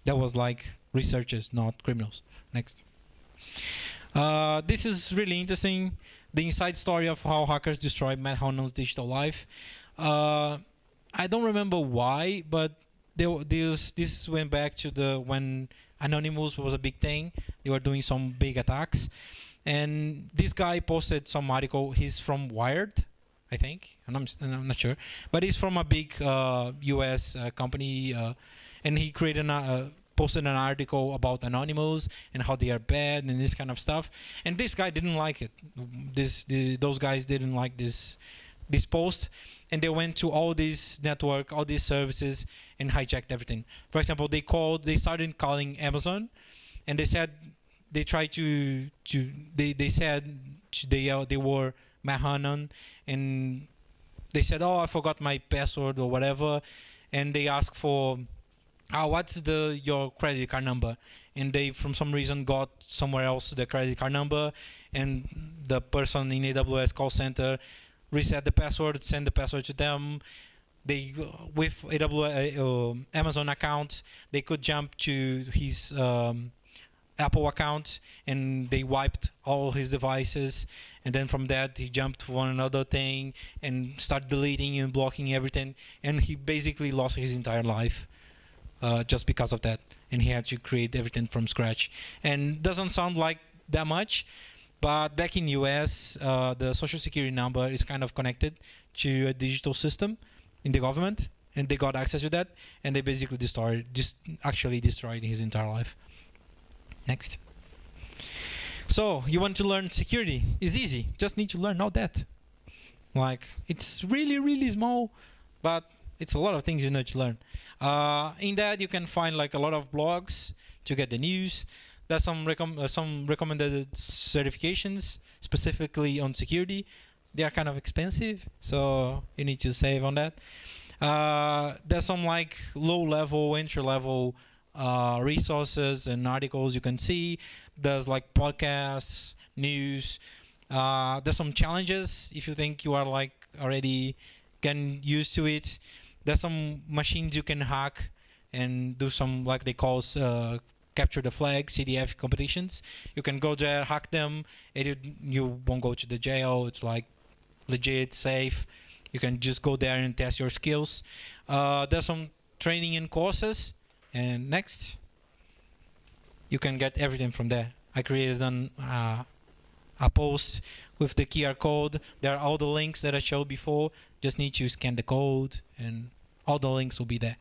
That was like researchers, not criminals. Next. This is really interesting. The inside story of how hackers destroyed Matt Hanon's digital life. I don't remember why, but this went back to when Anonymous was a big thing. They were doing some big attacks, and this guy posted some article. He's from Wired, I think, and I'm not sure, but he's from a big U.S. company, and he posted an article about Anonymous and how they are bad and this kind of stuff. And this guy didn't like it. Those guys didn't like this post, and they went to all these network, all these services, and hijacked everything. For example, they started calling Amazon, and they said they tried they said they were Matt Hanon, and they said, oh, I forgot my password or whatever, and they asked for, what's your credit card number? And they, from some reason, got somewhere else the credit card number, and the person in AWS call center reset the password, send the password to them. They, with Amazon account, they could jump to his Apple account, and they wiped all his devices. And then from that, he jumped to one another thing and started deleting and blocking everything. And he basically lost his entire life just because of that. And he had to create everything from scratch. And doesn't sound like that much, but back in US, the social security number is kind of connected to a digital system in the government, and they got access to that, and they basically destroyed his entire life. Next. So you want to learn security? It's easy. Just need to learn all that. Like, it's really, really small, but it's a lot of things you need to learn. In that, you can find like a lot of blogs to get the news. There's some recommended certifications specifically on security. They are kind of expensive, so you need to save on that. There's some like low-level, entry-level resources and articles you can see. There's like podcasts, news. There's some challenges if you think you are like already getting used to it. There's some machines you can hack and do some like they call capture the flag CDF competitions. You can go there, hack them, and you won't go to the jail. It's like legit, safe. You can just go there and test your skills. There's some training and courses. And next, you can get everything from there. I created a post with the QR code. There are all the links that I showed before. Just need to scan the code and all the links will be there.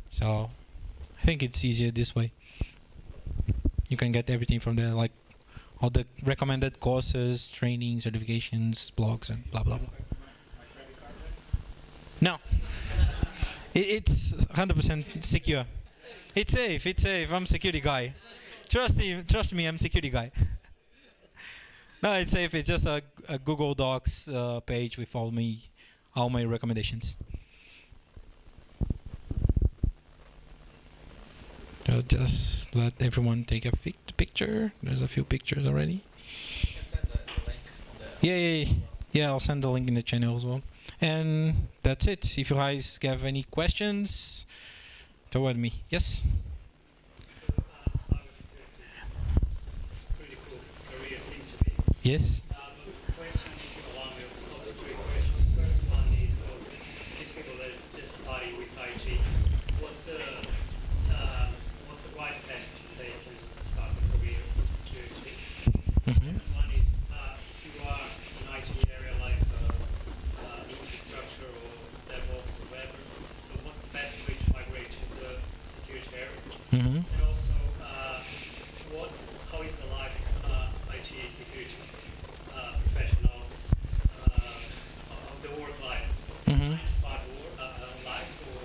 So I think it's easier this way. You can get everything from there, like all the recommended courses, training, certifications, blogs, and blah blah blah. No, it's 100% secure. It's safe. It's safe. I'm security guy. Trust me. I'm security guy. No, it's safe. It's just a Google Docs page with all my recommendations. So just let everyone take a picture. There's a few pictures already. You can send the link on the Yeah. I'll send the link in the channel as well. And that's it. If you guys have any questions, toward me. Yes. Pretty cool career seems to be. Yes. Question, if you allow me, a couple of quick questions. First one is for these people that just study with IT. What's the right path to take and start a career in security? Second one is if you are in IT area like infrastructure or DevOps or whatever. So what's the best way to migrate to the security area? Mm-hmm. And also, how is the life IT security professional, the work life? Mm-hmm. Part life or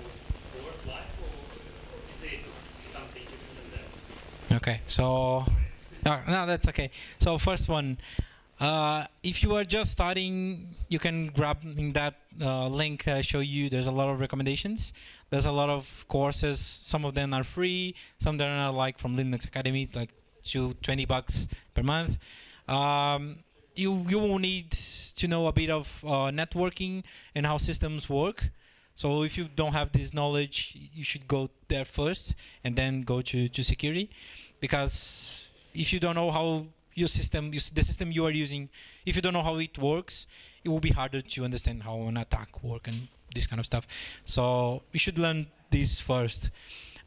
work life, or is it something different than that? Okay. So, no, that's okay. So first one, if you are just starting, you can grab in that link that I show you. There's a lot of recommendations. There's a lot of courses. Some of them are free. Some of them are like from Linux Academy. It's like $20 per month. You will need to know a bit of networking and how systems work. So if you don't have this knowledge, you should go there first and then go to security, because if you don't know how your system, the system you are using, if you don't know how it works, it will be harder to understand how an attack works and this kind of stuff. So you should learn this first.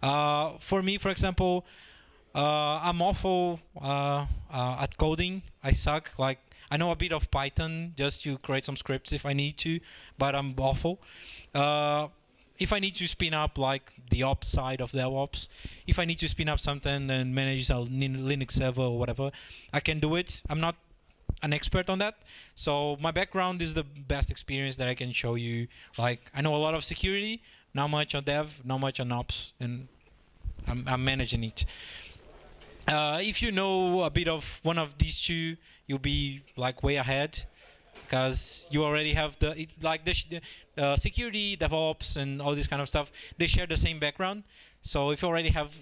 For me, for example, I'm awful at coding. I suck. Like, I know a bit of Python just to create some scripts if I need to, but I'm awful. If I need to spin up like the ops side of DevOps, if I need to spin up something and manage a Linux server or whatever, I can do it. I'm not an expert on that, so my background is the best experience that I can show you. Like, I know a lot of security, not much on dev, not much on ops, and I'm managing it. If you know a bit of one of these two, you'll be like way ahead, because you already have the security, DevOps, and all this kind of stuff. They share the same background. So if you already have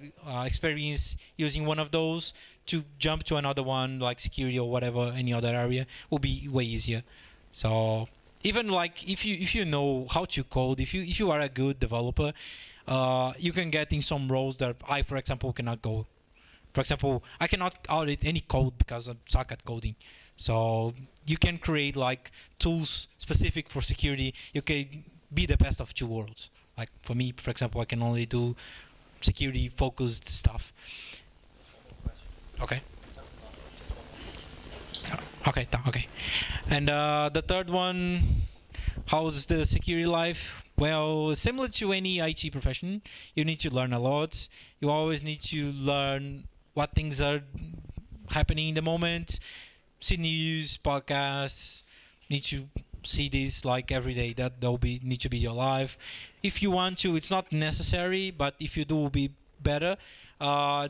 experience using one of those, to jump to another one like security or whatever, any other area, will be way easier. So even like if you know how to code, if you are a good developer, you can get in some roles that I, for example, cannot go. For example, I cannot audit any code because I suck at coding. So you can create like tools specific for security. You can be the best of two worlds. Like for me, for example, I can only do security focused stuff. Okay. Okay. And the third one, how's the security life? Well, similar to any IT profession, you need to learn a lot. You always need to learn what things are happening in the moment. See news, podcasts. Need to see this like every day. That will need to be your life. If you want to, it's not necessary, but if you do, will be better.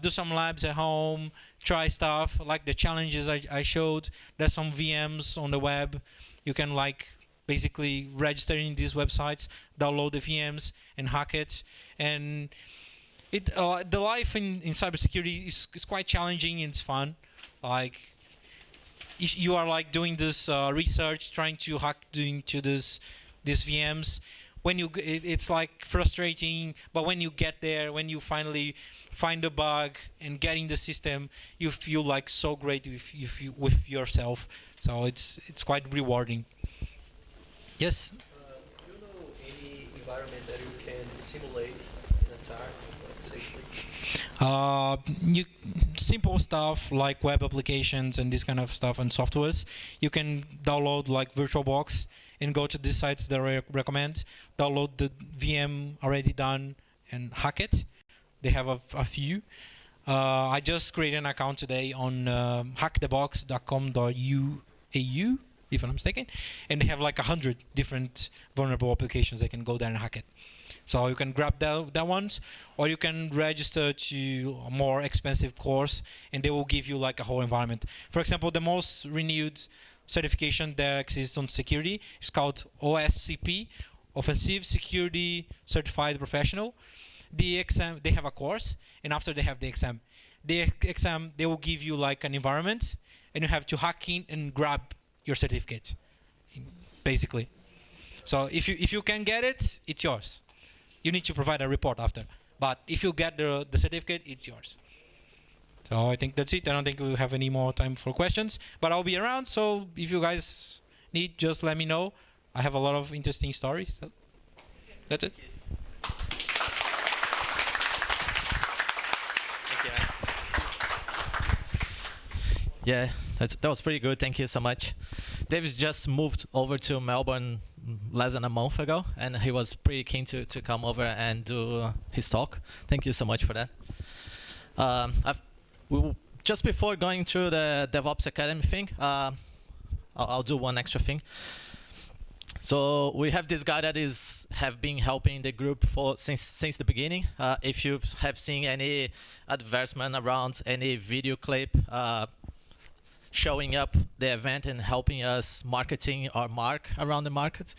Do some labs at home, try stuff like the challenges I showed. There's some VMs on the web. You can like basically register in these websites, download the VMs and hack it. And the life in cybersecurity is quite challenging and it's fun. Like if you are like doing this research, trying to hack into these VMs, when it's like frustrating, but when you get there, when you finally find a bug and get in the system, you feel like so great with yourself. So it's quite rewarding. Yes. Do you know any environment that you can simulate an attack like safely? Simple stuff like web applications and this kind of stuff and softwares. You can download like VirtualBox and go to these sites that I recommend. Download the VM already done and hack it. They have a few. I just created an account today on hackthebox.com.au, if I'm mistaken, and they have like 100 different vulnerable applications that can go there and hack it. So you can grab that ones, or you can register to a more expensive course, and they will give you like a whole environment. For example, the most renewed certification that exists on security is called OSCP, Offensive Security Certified Professional. The exam, they have a course, and after they have the exam, they will give you like an environment, and you have to hack in and grab your certificate, basically. So if you can get it, it's yours. You need to provide a report after. But if you get the certificate, it's yours. So I think that's it. I don't think we'll have any more time for questions. But I'll be around, so if you guys need, just let me know. I have a lot of interesting stories. So that's it. Yeah, that was pretty good. Thank you so much. David just moved over to Melbourne less than a month ago, and he was pretty keen to come over and do his talk. Thank you so much for that. Just before going through the DevOps Academy thing, I'll do one extra thing. So we have this guy that have been helping the group since the beginning. If you have seen any advertisement around any video clip showing up the event and helping us marketing our mark around the market,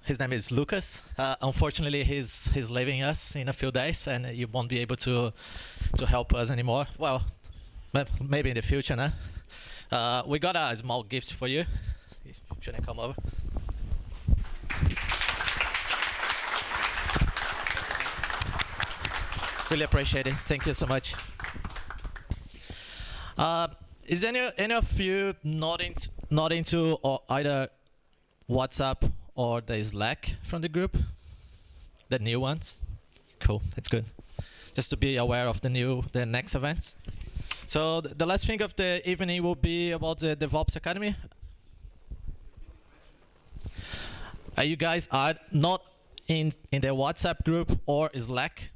his name is Lucas. Unfortunately, he's leaving us in a few days, and he won't be able to help us anymore. Well, maybe in the future, no? We got a small gift for you. Shouldn't come over. Really appreciate it. Thank you so much. Is any of you not into either WhatsApp or the Slack from the group? The new ones? Cool, that's good. Just to be aware of the next events. So the last thing of the evening will be about the DevOps Academy. You guys are not in the WhatsApp group or Slack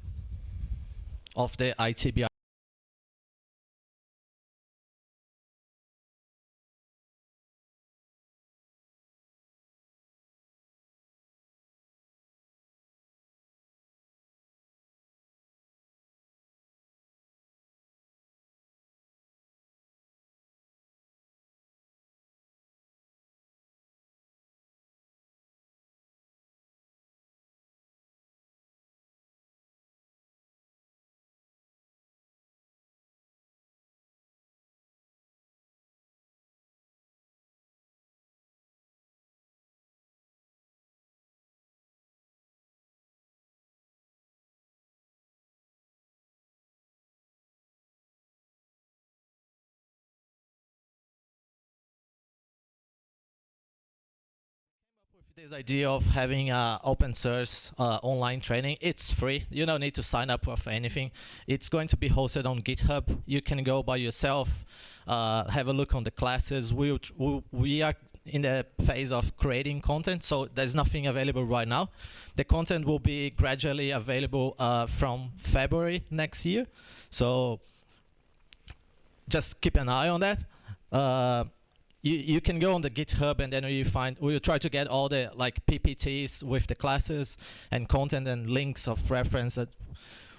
of the IT.BR? This idea of having open source online training, it's free. You don't need to sign up for anything. It's going to be hosted on GitHub. You can go by yourself, have a look on the classes. We are in the phase of creating content, so there's nothing available right now. The content will be gradually available from February next year. So just keep an eye on that. you can go on the GitHub and then we'll try to get all the like PPTs with the classes and content and links of reference, that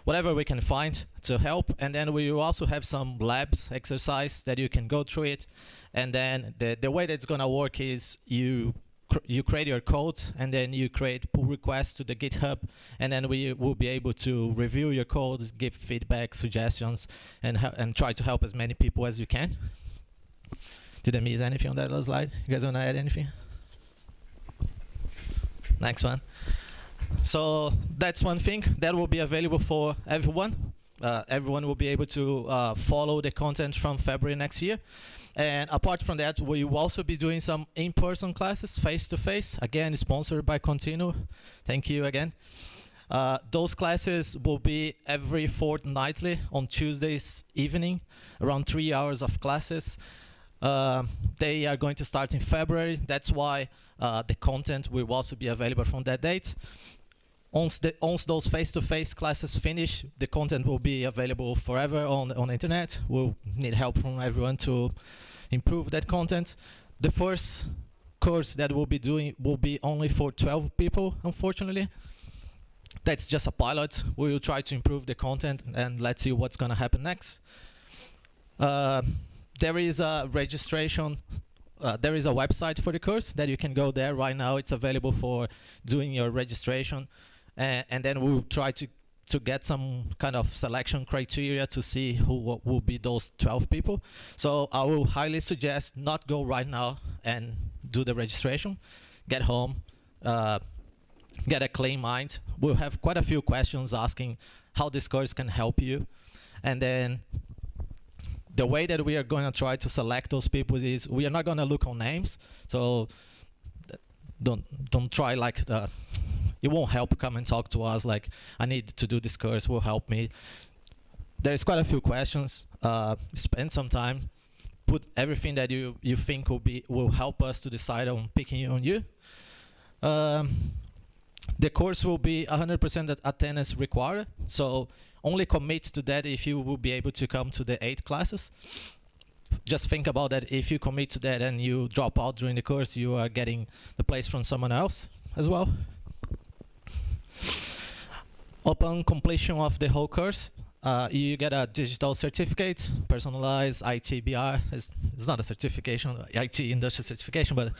whatever we can find to help. And then we will also have some labs exercise that you can go through it. And then the way that's gonna work is you create your code and then you create pull requests to the GitHub, and then we will be able to review your code, give feedback, suggestions, and try to help as many people as you can. Did I miss anything on that little slide? You guys want to add anything? Next one. So that's one thing that will be available for everyone. Everyone will be able to follow the content from February next year. And apart from that, we will also be doing some in-person classes, face-to-face, again, sponsored by Contino. Thank you again. Those classes will be every fortnightly on Tuesdays evening, around 3 hours of classes. They are going to start in February. That's why the content will also be available from that date. Once those face-to-face classes finish, the content will be available forever on the internet. We'll need help from everyone to improve that content. The first course that we'll be doing will be only for 12 people, unfortunately. That's just a pilot. We will try to improve the content and let's see what's gonna happen next. There is a registration. There is a website for the course that you can go there right now. It's available for doing your registration. And then we'll try to get some kind of selection criteria to see who will be those 12 people. So I will highly suggest not go right now and do the registration. Get home, get a clean mind. We'll have quite a few questions asking how this course can help you. And then the way that we are going to try to select those people is we are not going to look on names. So don't try like it won't help come and talk to us like I need to do this course, will help me. There's quite a few questions. Spend some time, put everything that you think will help us to decide on picking on you. The course will be 100% attendance required, so only commit to that if you will be able to come to the 8 classes. Just think about that. If you commit to that and you drop out during the course, you are getting the place from someone else as well. Upon completion of the whole course, you get a digital certificate, personalized IT.BR. It's not a certification, IT industry certification, but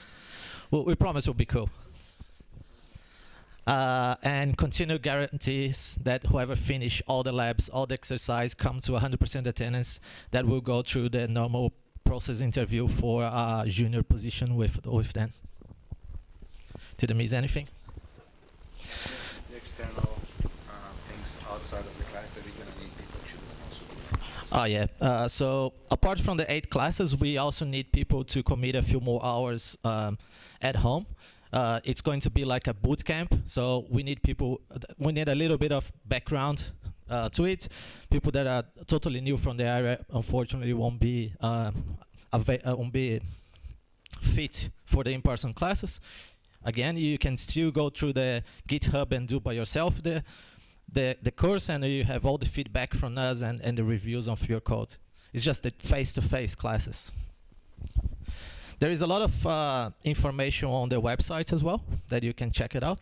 we promise it will be cool. And Contino guarantees that whoever finish all the labs, all the exercise, come to 100% attendance, that will go through the normal process interview for a junior position with them. Did I miss anything? The external things outside of the class that we're going to need people to also do. Yeah. So apart from the 8 classes, we also need people to commit a few more hours at home. It's going to be like a boot camp, so we need people. We need a little bit of background to it. People that are totally new from the area, unfortunately, won't be fit for the in-person classes. Again, you can still go through the GitHub and do by yourself the course, and you have all the feedback from us and the reviews of your code. It's just the face-to-face classes. There is a lot of information on the websites as well that you can check it out.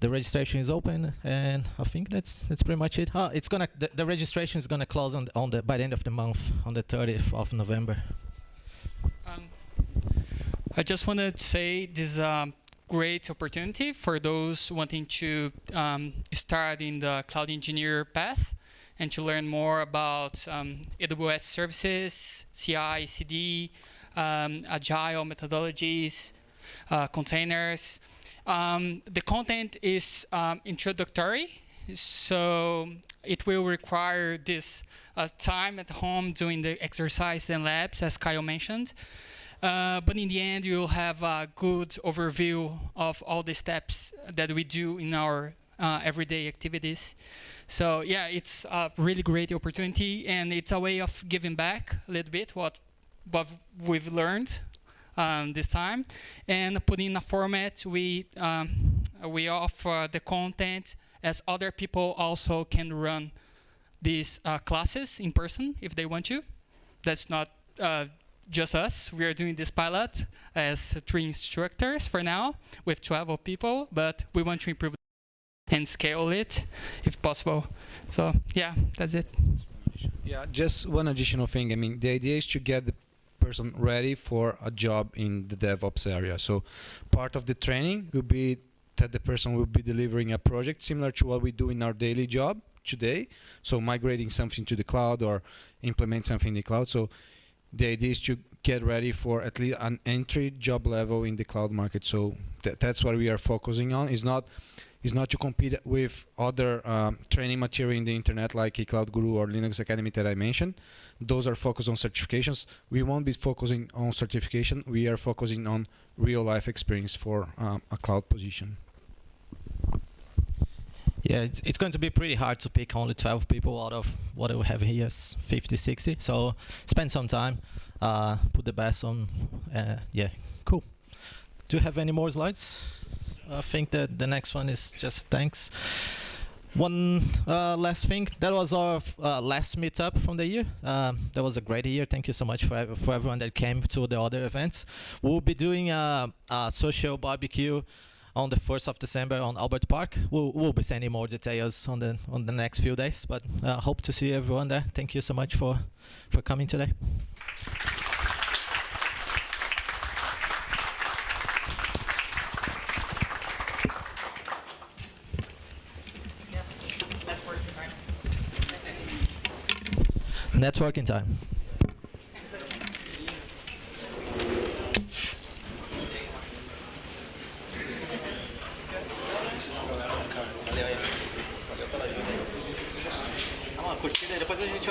The registration is open, and I think that's pretty much it. It's gonna the registration is gonna close by the end of the month, on the 30th of November. I just wanted to say this is a great opportunity for those wanting to start in the cloud engineer path and to learn more about AWS services, CI, CD, agile methodologies, containers. The content is introductory, so it will require this time at home doing the exercise and labs, as Kyle mentioned. But in the end, you'll have a good overview of all the steps that we do in our everyday activities. So yeah, it's a really great opportunity, and it's a way of giving back a little bit what we've learned this time, and put in a format we offer the content as other people also can run these classes in person if they want to. That's not just us. We are doing this pilot as 3 instructors for now with 12 people, but we want to improve and scale it if possible. So yeah, that's it. Yeah, just one additional thing. I mean, the idea is to get the person ready for a job in the DevOps area. So part of the training will be that the person will be delivering a project similar to what we do in our daily job today. So migrating something to the cloud or implement something in the cloud. So the idea is to get ready for at least an entry job level in the cloud market. So that's what we are focusing on. Is not to compete with other training material in the internet like a Cloud Guru or Linux Academy that I mentioned. Those are focused on certifications. We won't be focusing on certification. We are focusing on real life experience for a cloud position. Yeah, it's going to be pretty hard to pick only 12 people out of what we have here, 50, 60. So spend some time, put the best on. Yeah, cool. Do you have any more slides? I think that the next one is just thanks. One last thing. That was our last meetup from the year. That was a great year. Thank you so much for everyone that came to the other events. We'll be doing a social barbecue on the 1st of December on Albert Park. We'll be sending more details on the next few days. But hope to see everyone there. Thank you so much for coming today. Networking time. Curtida, depois a gente